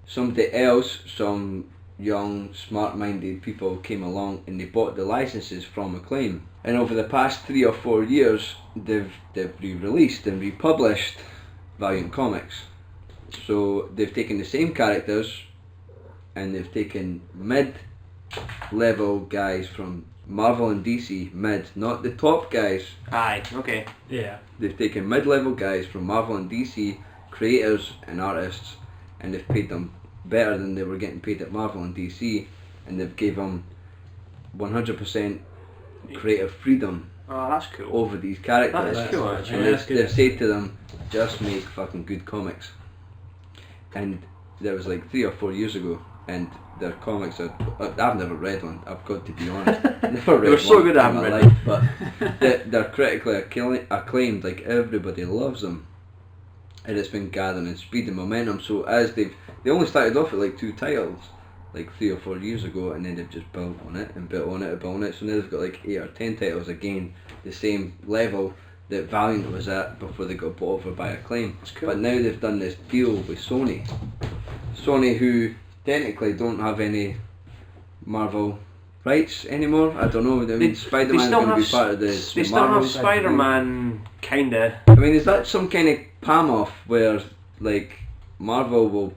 Somebody else, some young, smart-minded people came along and they bought the licenses from Acclaim. And over the past 3 or 4 years, they've re-released and republished Valiant Comics. So they've taken the same characters and they've taken mid-level guys from Marvel and DC, not the top guys. Aye, okay. Yeah. They've taken mid-level guys from Marvel and DC, creators and artists, and they've paid them better than they were getting paid at Marvel and DC, and they've gave them 100% creative freedom Oh, that's cool. over these characters. That is cool, actually. And Yeah, that's good. they've said to them, just make fucking good comics. And that was like 3 or 4 years ago, and their comics are... I've never read one, I've got to be honest. Never read They were so one good I in haven't my read life, but they're critically acclaimed, like everybody loves them. And it's been gathering speed and momentum, so as they only started off with like 2 titles, like 3 or 4 years ago, and then they've just built on it and built on it and built on it, so now they've got like 8 or 10 titles again, the same level that Valiant was at before they got bought over by Acclaim. Cool. But now they've done this deal with Sony, who technically don't have any Marvel rights anymore. I don't know, I mean Spider-Man's going to be part of the They still Marvel. have Spider-Man, kinda. I mean, is that some kind of palm-off where, like, Marvel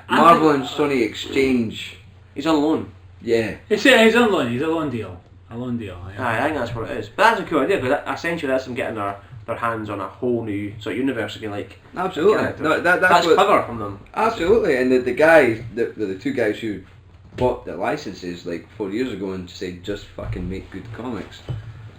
and Sony exchange... He's on loan. Yeah. He's on loan. He's a loan deal. A loan deal. Yeah. Aye, I think that's what it is. But that's a cool idea, because essentially that's them getting their hands on a whole new sort of universe again, like... Absolutely. characters. No, that's That's what, clever from them. absolutely. And the guys, the two guys who bought the licenses like 4 years ago and said just fucking make good comics,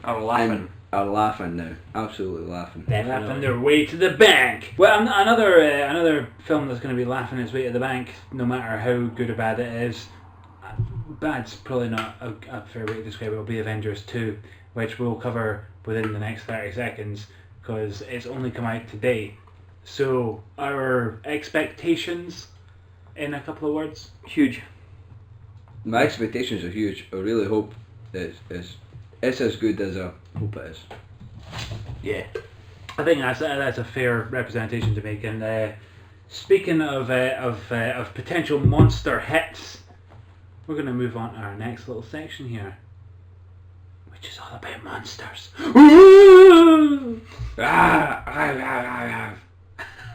I'm laughing. and are laughing now. Absolutely laughing. They're laughing their way to the bank. Well, another film that's going to be laughing its way to the bank, no matter how good or bad it is. Bad's probably not a fair way to describe it. Will be Avengers 2, which we'll cover within the next 30 seconds because it's only come out today. So our expectations, in a couple of words. Huge. My expectations are huge. I really hope it's as good as I hope it is. Yeah. I think that's a fair representation to make. And speaking of potential monster hits, we're going to move on to our next little section here, which is all about monsters.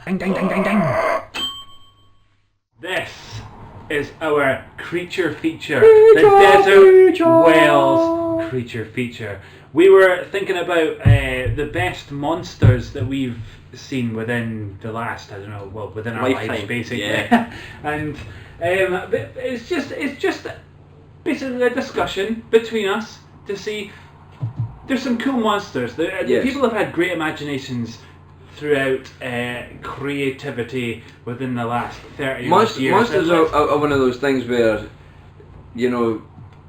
Ding, ding, ding, ding, ding. This is our creature feature, the Desert Whales creature feature. We were thinking about the best monsters that we've seen within the last, within our Lifetime, lives, basically. yeah. And but it's just basically a discussion between us to see. There's some cool monsters. Yes. People have had great imaginations throughout creativity within the last 30 years. Monsters are one of those things where,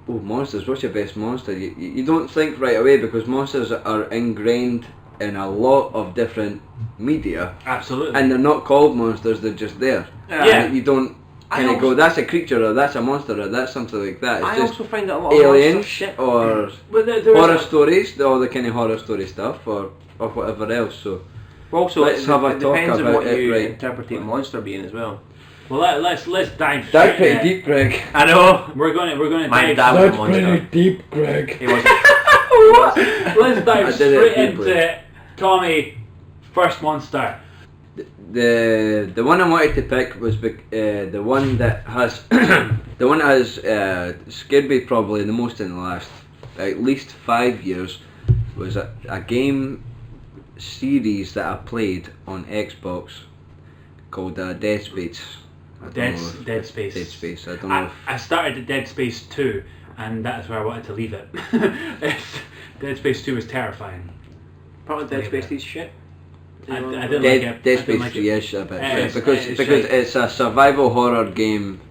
monsters, what's your best monster? You don't think right away because monsters are ingrained in a lot of different media. Absolutely. And they're not called monsters, they're just there. Yeah. You don't kind of go, that's a creature or that's a monster or that's something like that. It's I just also find that a lot aliens of shit. or Well, there horror is stories, all the kind of horror story stuff or whatever else. So Also, let's have a it talk depends on about what it, you right. interpret monster being as well. Well, let's dive. That's straight pretty in it. deep, Greg. I know. We're going to My dive. dad was a monster. deep, Greg. He wasn't. Let's dive I did it straight deeply. into Tommy. First monster. The one I wanted to pick was the one that has scared me probably the most in the last at least 5 years was a game series that I played on Xbox called Dead Space. I don't know if- Dead Space. Dead Space. I don't know. I started at Dead Space 2, and that's where I wanted to leave it. Dead Space 2 was terrifying. Probably Dead Space is shit. I didn't like Dead, it. Dead I didn't Space like 3 it. is a bit It's- shit because it's because shite. it's a survival horror game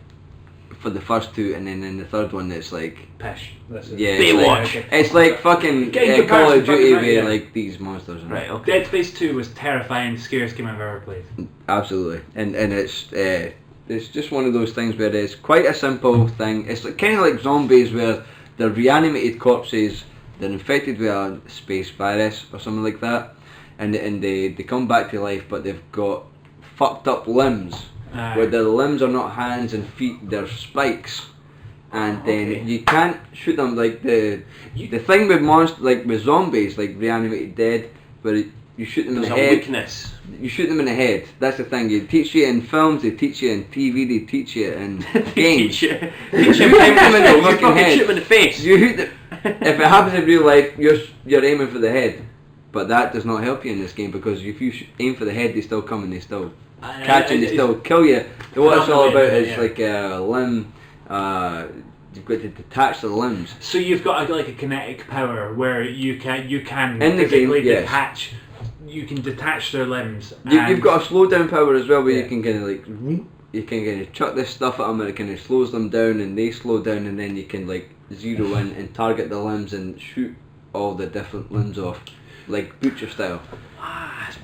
for the first two, and then in the third one it's like Pish. yeah, Baywatch. it's like fucking Getting Call of comparison fucking Duty right, with yeah. like these monsters. Right. Okay. Dead Space 2 was terrifying, scariest game I've ever played. Absolutely, and it's just one of those things where it's quite a simple thing. It's kind of like zombies where they're reanimated corpses, they're infected with a space virus or something like that, and they come back to life, but they've got fucked up limbs. Where their limbs are not hands and feet, they're spikes, and then Okay. you can't shoot them. Like the thing with with zombies, like reanimated dead, where you shoot them There's in a the head. weakness. You shoot them in the head. That's the thing. You teach you in films, they teach you in TV, they teach you in games. Teach you. You shoot them in the You fucking fucking head. shoot him in the face. You hit the, if it happens in real life, you're aiming for the head, but that does not help you in this game because if you aim for the head, they still come and they still catch you and they still kill you. What it's all about is like a limb. You've got to detach the limbs. So you've got like a kinetic power where you can In the game, physically yes. detach. You can detach their limbs. You've got a slow down power as well, where Yeah. you can kind of like you can kind of chuck this stuff at them and it kind of slows them down and they slow down, and then you can like zero in and target the limbs and shoot all the different limbs off, like butcher style.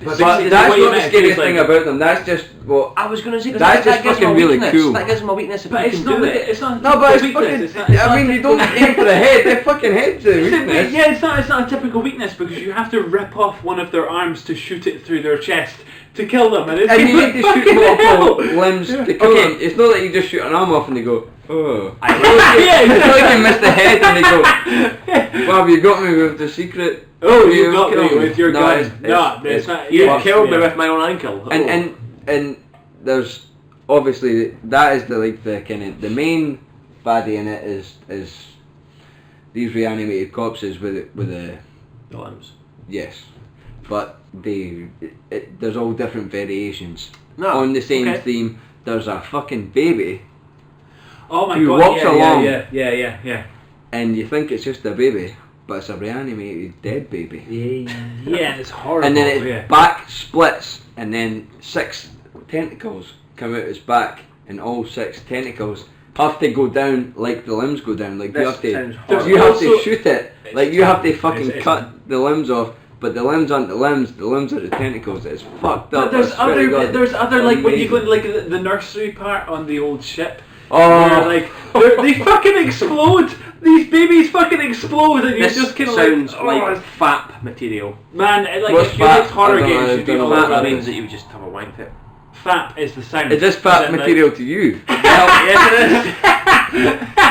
But basically that's what you not the meant scariest is, like- thing about them. That's just what. I was gonna say, 'cause That's just gives fucking them a really weakness. cool. That gives them a weakness if But you it's can not. do it. It's not. No, but it's weakness. fucking. It's not, it's I not mean, you don't aim for the head. Their fucking head's the weakness. Yeah, it's not. It's not a typical weakness because you have to rip off one of their arms to shoot it through their chest to kill them, and it's And you need to shoot fucking multiple hell. limbs to kill them. It's not that you just shoot an arm off and they go, oh. Yeah, It's not like you miss the head and they go, well, have you got me with the secret? Oh, you got killed me with your No, gun. it's- No, it's not. You yeah, killed me yeah. with my own ankle. And there's obviously that is the kind of the main baddie in it is these reanimated corpses with the limbs. yes, but there's all different variations No, on the same okay. theme. There's a fucking baby, Oh my Who god! walks along. Yeah. and you think it's just a baby, but it's a reanimated dead baby. Yeah, it's horrible. And then its yeah. back splits, and then 6 tentacles come out its back, and all 6 tentacles have to go down like the limbs go down. Like This you have to, sounds There's you have to also- shoot it. It's Like you have to terrible. fucking It's- cut the limbs off, but the limbs aren't the limbs are the tentacles. It's fucked up. But there's I swear to God. other like when you go Amazing. into like the nursery part on the old ship. Oh. Where, like they fucking explode. These babies fucking explode, and you're This just kind of sounds like, like FAP material. man, like What's if you liked FAP? horror I don't know, games, I you'd be don't all know over what That that it. means that you would just have a wank fit. Fap is the sound. Is this As fat in, like- material to you? Yes, it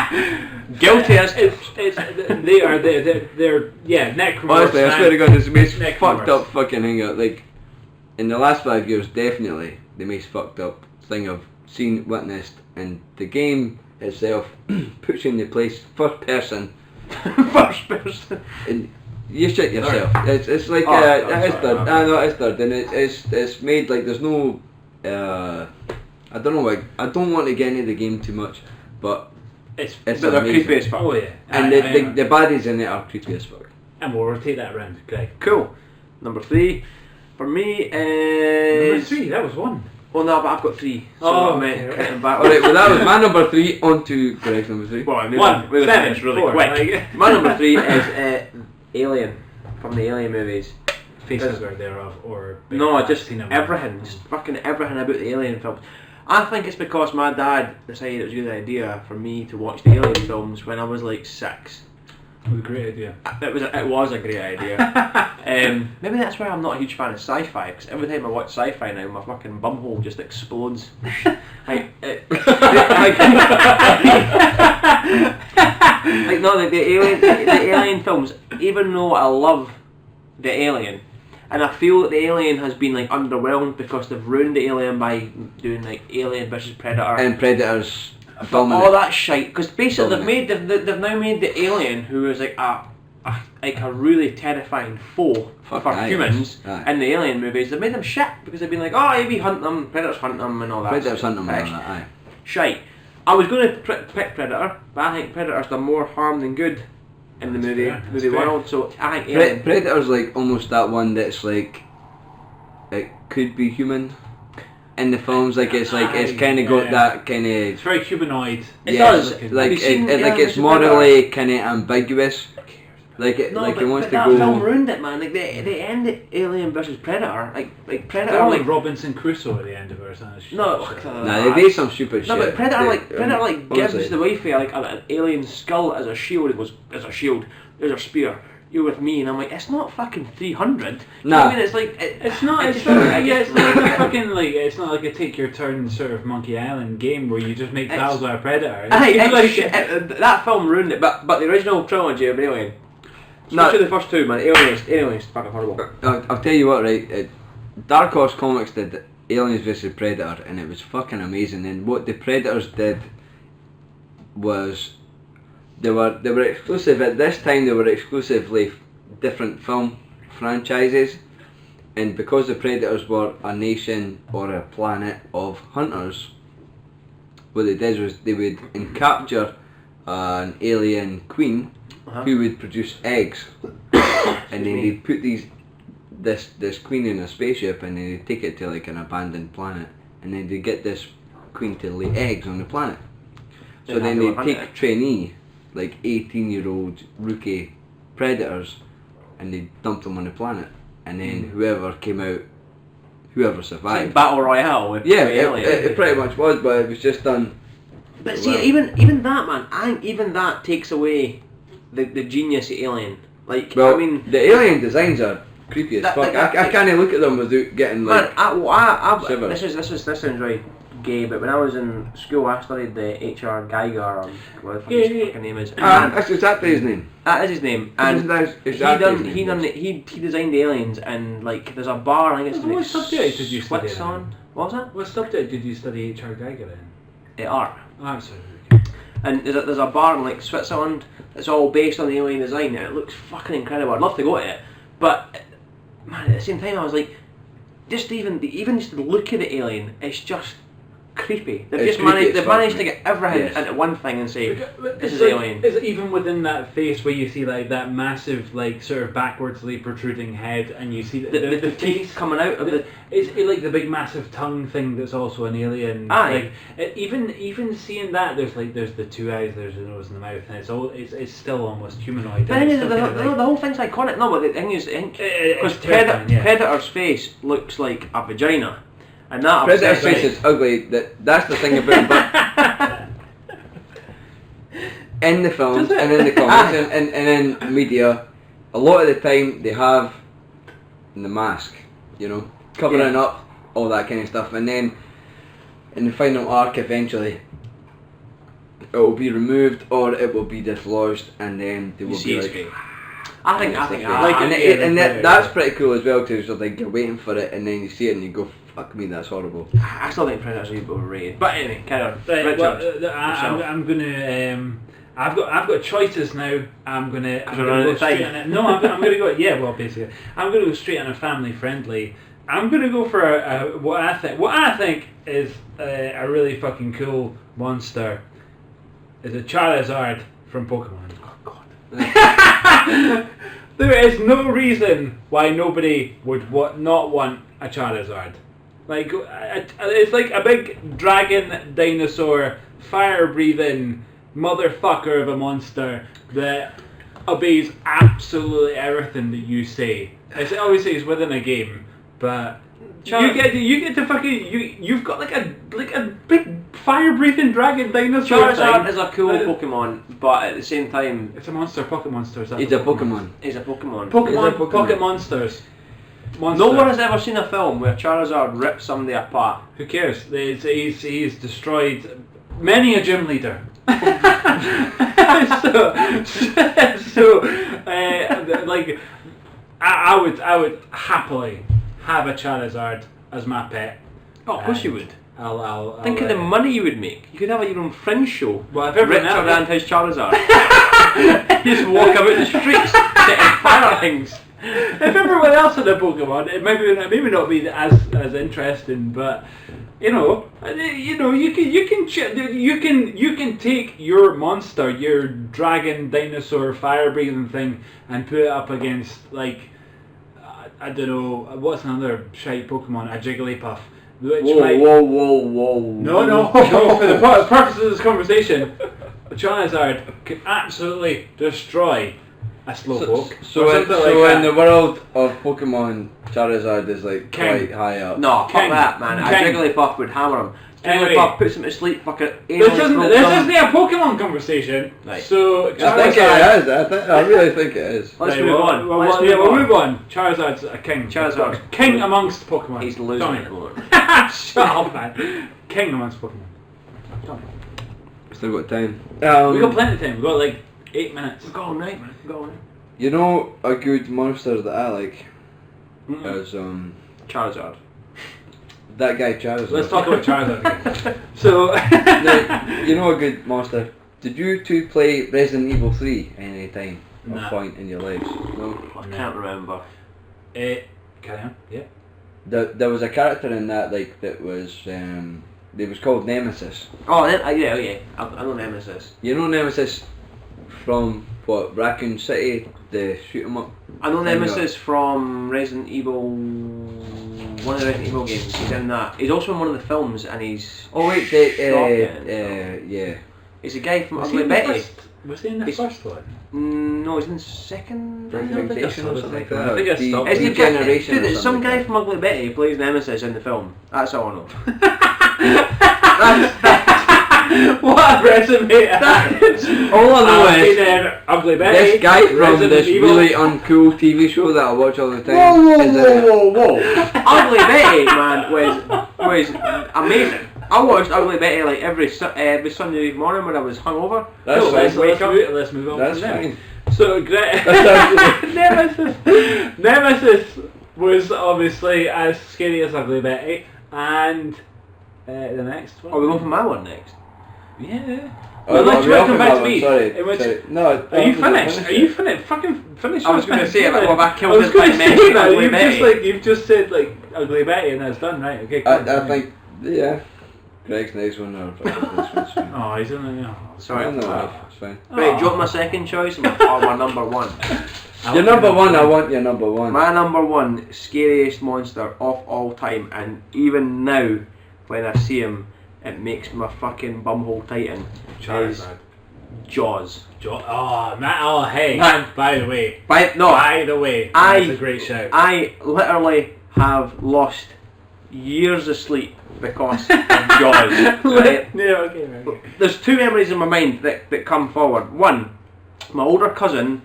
is. Guilty as They're necromorphs. Honestly, I swear to God, it's the most Necromorphs. fucked up fucking thing. Like, in the last 5 years, definitely the most fucked up thing I've seen, witnessed, and the game itself puts you in the place first person, First person. and you shit yourself. It's like Oh, it's sorry, third. okay. I know it's third, and it's made like there's no. I don't know. Like, I don't want to get into the game too much, but It's it's But they're amazing. creepy as fuck. oh yeah. And the baddies in it are creepy as fuck. and we'll rotate that around, Greg. Cool. Number 3 for me Number is. 3, that was 1. Well, no, but I've got 3. So Oh, I meant okay. counting back. Alright, well that was my number 3. On to Greg's number 3. Well, I mean, One, we'll seven, finish really 4, quick. like- My number 3 is Alien from the Alien movies. Facehugger thereof, or No, just seen them. everything, just fucking everything about the Alien films. I think it's because my dad decided it was a good idea for me to watch the Alien films when I was like 6. It was a great idea. It was a great idea. Maybe that's why I'm not a huge fan of sci-fi, because every time I watch sci-fi now, my fucking bumhole just explodes. like the Alien films. Even though I love the Alien, and I feel that the Alien has been like underwhelmed because they've ruined the Alien by doing like Alien versus Predator. And Predators all dominant. that shite, because basically Dominant. they've now made the Alien, who is like a really terrifying foe Fuck for aye. humans Aye. in the Alien movies. They've made them shit because they've been like, oh, we hunt them, Predators hunt them, and all that. Predators shit. hunt them and all that, aye. Shite. I was going to pick Predator, but I think Predator's done more harm than good in the That's movie fair, that's movie fair. world. So I think Alien. Predator's like almost that one that's like it could be human in the films. Like it's kind of got Yeah. that kind It's of very humanoid. It does. like Have you seen it like Alien it's vs. morally kind of ambiguous. Like it No, like but, it wants but to that go. film ruined it, man. Like they ended Alien versus Predator. Like Predator. They're like like Robinson Crusoe at the end of it or something. no. Nah, they did some stupid No, shit. but Predator They- gives honestly. the wifey like an alien skull as a shield. It goes as a shield. There's a spear. You're with me, and I'm like, it's not fucking 300. Nah. I mean, it's like It's not. I It's just- not. I Yeah, just- it's not like a fucking like. It's not like a take your turn sort of Monkey Island game where you just make It's- tiles with a predator. Aye, It's it's like, that film ruined it, but the original trilogy of Alien, No. especially the first two, man, Alien is fucking horrible. I'll tell you what, right? Dark Horse Comics did Aliens vs Predator, and it was fucking amazing. And what the Predators did was they were exclusive at this time. They were exclusively different film franchises, and because the Predators were a nation or a planet of hunters, what they did was they would capture an alien queen who would produce eggs, and then they'd put this queen in a spaceship, and then they'd take it to like an abandoned planet, and then they'd get this queen to lay eggs on the planet. So And then have to they'd hunt take it. trainee, like 18-year-old rookie predators, and they'd dump them on the planet, and then whoever came out, whoever It's like survived. Battle Royale with Yeah, Alien. it pretty much was, but it was just done. But see, Well. even that, man, I think even that takes away the genius of Alien. Like, Well, I mean, the alien designs are creepy as That- fuck. like, I can't look at them without getting like. man, shivers. this sounds very gay, but when I was in school, I studied the H.R. Geiger, or whatever Yeah, his yeah. fucking name is. That's exactly his name. That is his name, and That's he exactly his name. he designed the aliens, and like there's a bar. I think it's What subject did you study Switzerland. What was that? What subject did you study H.R. Geiger in? Art. Oh, I'm sorry. And there's a bar in like Switzerland that's all based on the alien design, and it looks fucking incredible. I'd love to go to it, but man, at the same time, I was like, just even just the look of the alien, it's just creepy. They've managed to get everything into one thing and say, this is alien. Is it even within that face where you see like that massive, like sort of backwardsly protruding head, and you see the teeth coming out of the... It's like the big massive tongue thing that's also an alien. Aye. Like, even seeing that, there's the two eyes, there's the nose and the mouth, and it's still almost humanoid. But the whole thing's iconic. No, but the thing is, because Predator's face looks like a vagina. And that Predator's face is ugly. That's the thing about him. But in the films and in the comics and in media, a lot of the time they have the mask, covering up all that kind of stuff, and then in the final arc, eventually, it will be removed or it will be dislodged, and then they will be like. I think I like it, and that's pretty cool as well too. So like you're waiting for it, and then you see it, and you go, "Fuck me, that's horrible." I still think Predator's overrated. But anyway, carry on. I'm gonna. I've got choices now. I'm gonna go straight on it. No, I'm gonna go. Yeah, well, basically, I'm gonna go straight on a family friendly. I'm gonna go for what I think is a really fucking cool monster. Is a Charizard from Pokemon. There is no reason why nobody would not want a Charizard. Like it's like a big dragon dinosaur, fire-breathing motherfucker of a monster that obeys absolutely everything that you say. It's obviously it's within a game, but you get to fucking you've got like a big fire-breathing dragon dinosaur. Charizard is a cool Pokemon, but at the same time, it's a monster. Pocket monster. He's a Pokemon. He's a Pokemon. Pocket monsters. No one has ever seen a film where Charizard rips somebody apart. Who cares? He's destroyed many a gym leader. Like I would happily have a Charizard as my pet. Oh, of course you would. I'll Think of the money you would make. You could have your own Fringe show. Well, if everyone Richard else... and his Charizard. Just walk about the streets, setting fire things. If everyone else had a Pokemon, it maybe not be as interesting, but you can take your monster, your dragon, dinosaur, fire breathing thing, and put it up against like I don't know what's another shite Pokemon, a Jigglypuff. Whoa. No. For the purpose of this conversation, Charizard can absolutely destroy a Slowpoke. So in the world of Pokemon, Charizard is like quite high up. No, fuck that, man. A Jigglypuff would hammer him. Anyway, Jigglypuff puts him to sleep. Fucking. This isn't a Pokemon conversation. Right. So I think it is. I really think it is. Let's move on. We'll move on. Charizard's a king. Charizard's king amongst Pokemon. He's losing at the moment. Shut up, man. King amongst Pokemon. Tommy. Still got time. We got plenty of time. We got like 8 minutes. We've got all night, man. We've got all night. You know a good monster that I like is Charizard. That guy Charizard. Let's talk about Charizard again. So, you know a good monster. Did you two play Resident Evil 3 at any time or point in your lives? No? I can't remember. Carry on, yeah. There was a character in that that was it was called Nemesis. Oh, yeah. I know Nemesis. You know Nemesis from what, Raccoon City, the shoot 'em up? I know Nemesis from Resident Evil. One of the Resident Evil games. He's in that. He's also in one of the films, and he's. Oh wait, yeah. He's a guy from Ugly Betty. Was he in the first one? No, he's in the second. I think I stopped. It's the Generation. Dude, it's some guy from Ugly Betty who plays Nemesis in the film. That's all I know. What a resume! All I know is Ugly Betty. this guy from Resident this Evil. really uncool TV show that I watch all the time. Whoa! Ugly Betty, man, was amazing. I watched Ugly Betty like every Sunday morning when I was hungover. That's cool, fine. Let's move on. That's from there. fine. So Nemesis was obviously as scary as Ugly Betty, and the next one. Are we going for my one next? Yeah. I'd like to come back to me. Sorry, in which, sorry. No, are you finished? Are you finished? Fucking finished. I was going to say it, but well, I I killed was this going by to say mentioning that. Ugly You've just said like Ugly Betty, and that's done, right? Okay. I think, yeah. Greg's nice one, or this one's fine. Oh, he's in the. Sorry. I know, it's fine. Right, do you want my second choice or my number one? Your number one, I want your number one. My number one scariest monster of all time, and even now, when I see him, it makes my fucking bumhole tighten. Is Jaws. Oh, Matt. Oh, hey. Man. By the way. By the way. That's a great shout. I literally have lost years of sleep because of Jaws. Right? Yeah, okay. There's two memories in my mind that come forward. One, my older cousin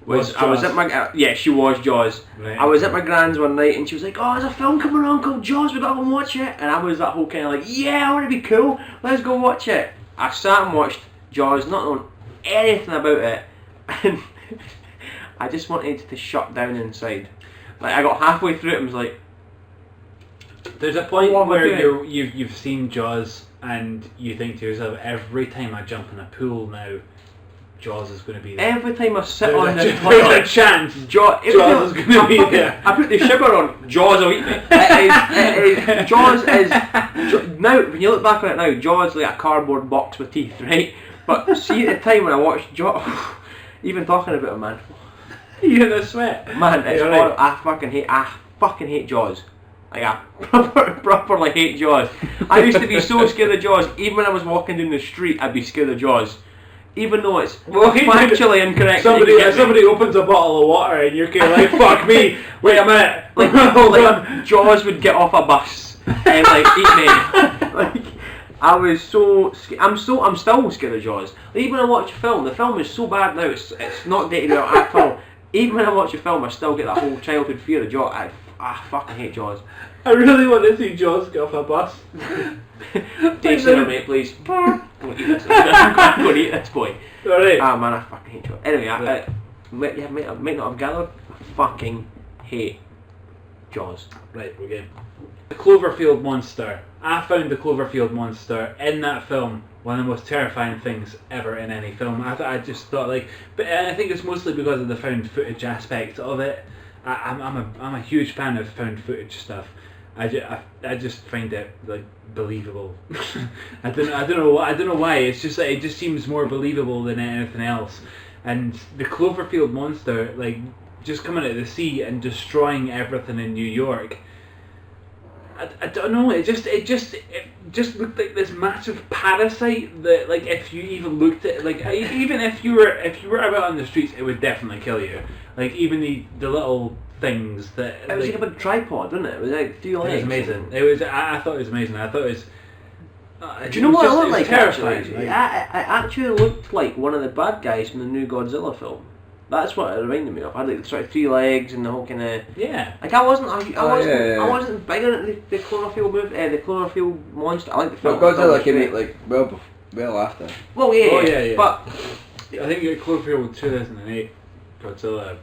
was I was at my she was Jaws. Right. I was at my grand's one night and she was like, "Oh, there's a film coming on called Jaws. We gotta go and watch it." And I was that whole kind of like, "Yeah, I want to be cool. Let's go watch it." I sat and watched Jaws, not knowing anything about it, and I just wanted to shut down inside. Like I got halfway through it and was like, there's a point What am I where doing? you've seen Jaws and you think to yourself, every time I jump in a pool now, Jaws is going to be there. every time I sit There's on a the there's a toilet, chance. Jaws Jaws is gonna be there. I put the shiver on. Jaws will eat me. It is. Jaws is. Now, when you look back on it now, Jaws is like a cardboard box with teeth, right? But see, at the time when I watched Jaws, even talking about it, man, You're in a sweat. man, it's You're horrible. right. I fucking hate Jaws. Like I properly hate Jaws. I used to be so scared of Jaws. Even when I was walking down the street, I'd be scared of Jaws. Even though it's factually incorrect. Somebody opens a bottle of water and you're kind of like, fuck me. Wait a minute. Like Jaws would get off a bus and like eat me. Like I was so I'm still scared of Jaws. Like, even when I watch a film, the film is so bad now. It's not dated out at all. Even when I watch a film, I still get that whole childhood fear of Jaws. I fucking hate Jaws. I really want to see Jaws get off a bus. Dave Sailor, mate, please. I'm going to eat this boy. Alright. Ah man, I fucking hate Jaws. Anyway, I might not have gathered. I fucking hate Jaws. Right, we're game. The Cloverfield monster. I found the Cloverfield monster in that film one of the most terrifying things ever in any film. I just thought like, but I think it's mostly because of the found footage aspect of it. I'm a huge fan of found footage stuff. I just find it like believable. I don't know why. It's just like, it just seems more believable than anything else. And the Cloverfield monster, like just coming out of the sea and destroying everything in New York. I don't know. It just looked like this massive parasite that, like, if you even looked at, like, even if you were about on the streets, it would definitely kill you. Like even the little things that. It was like a big tripod, wasn't it? It was like 3 legs. It was amazing. It was. I thought it was amazing. I thought it was. Do you know what it looked like? Terrifying. Actually, it actually looked like one of the bad guys from the new Godzilla film. That's what it reminded me of. I had like sort of 3 legs and the whole kind of. Yeah. Like I wasn't big on the Cloverfield movie, the Cloverfield monster. I like the film. But Godzilla came out like well after. Well, yeah, Oh, yeah. But I think it Cloverfield 2008, Godzilla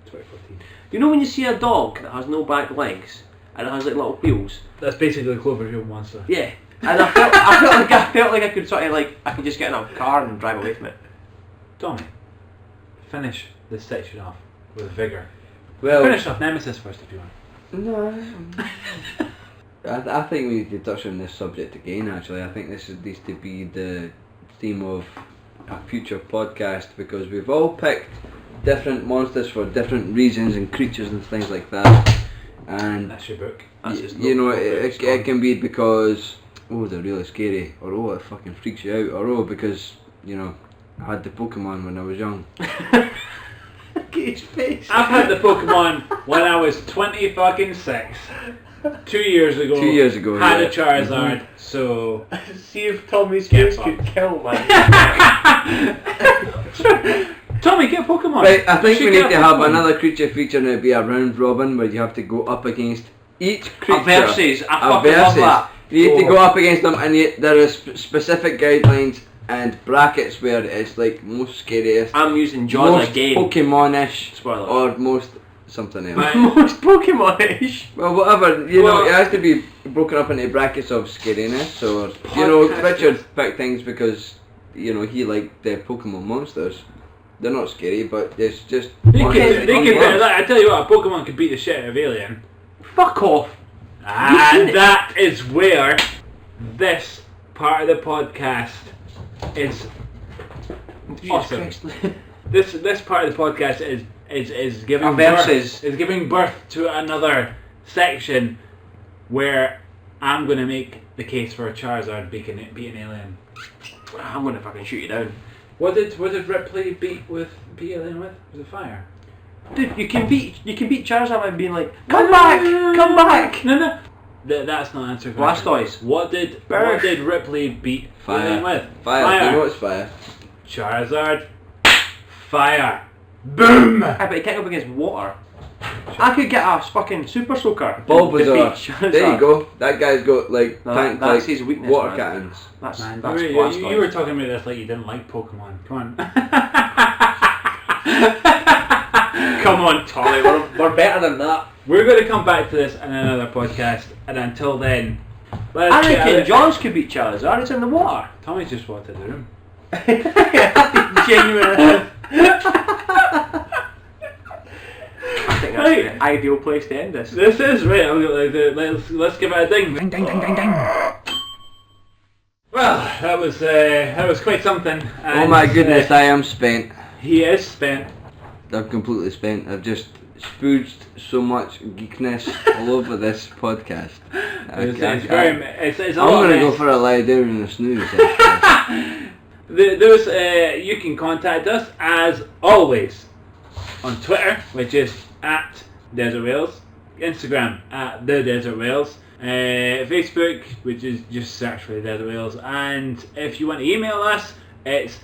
2014. you know when you see a dog that has no back legs and it has like little wheels? That's basically a Cloverfield monster. Yeah. And I felt like I could sort of like I could just get in a car and drive away from it. Tommy, finish this section off with vigour. Well, Finish off Nemesis first if you want. no. I think we need to touch on this subject again. Actually, I think this needs to be the theme of a future podcast because we've all picked different monsters for different reasons and creatures and things like that. And That's your book. That's just you know, not- it can be because they're really scary, or it fucking freaks you out, or because you know I had the Pokemon when I was young. Look at his face. I've had the Pokemon when I was 26. 2 years ago. 2 years ago, Had yeah. a Charizard, so. See if Tommy's Get face could fucked. kill man. Tommy, get a Pokemon. Right, I think You we should need get to a have Pokemon. another creature feature and it'd be a round robin where you have to go up against each creature. Versus, I A fucking love versus. that. You need to go up against them and there are specific guidelines and brackets where it's like most scariest, I'm using Jaws most again. Pokemon-ish, Spoiler. or most something else. Most Pokemon-ish. Well, whatever, you know, Well- it has to be broken up into brackets of scariness, or, you know, Podcast. Richard picked things because you know, he liked the Pokemon monsters. They're not scary, but it's just... They could I tell you what, a Pokemon could beat the shit out of Alien. Fuck off. And that is where this part of the podcast is awesome. This part of the podcast is giving birth to another section where I'm going to make the case for Charizard beating Alien. I'm gonna fucking shoot you down. What did Ripley beat Alien with? Was it fire? Dude, you can beat Charizard by being like, come back. No. That's not answering the question. Blastoise. What did Ripley beat Alien with? Fire. You know it's fire. Charizard. Fire. Boom. But he can't go up against water. I could get a fucking super soaker. Bulbasaur. There you go. That guy's got like that's his weakness, water man. cannons. That's you were talking about this like you didn't like Pokemon. Come on. Come on, Tommy. We're better than that. We're going to come back to this in another podcast, and until then, I reckon Johns could beat Charizard. It's in the water. Tommy's just walked in the room. Genuine. I think that's the ideal place to end this. This is right. Let's give it a ding. Ding, ding, ding, ding, ding. Well, that was quite something. Oh my goodness, I am spent. He is spent. I'm completely spent. I've just spooged so much geekness all over this podcast. I'm going to go for a lie down and a snooze. You can contact us as always on Twitter, which is at Desert Wales, Instagram at The Desert Wales, Facebook, which is just search for The Desert Wales, and if you want to email us, it's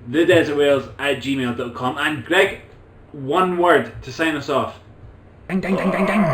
thedesertwales@gmail.com. And Greg, one word to sign us off. Ding, ding, ding, ding, ding.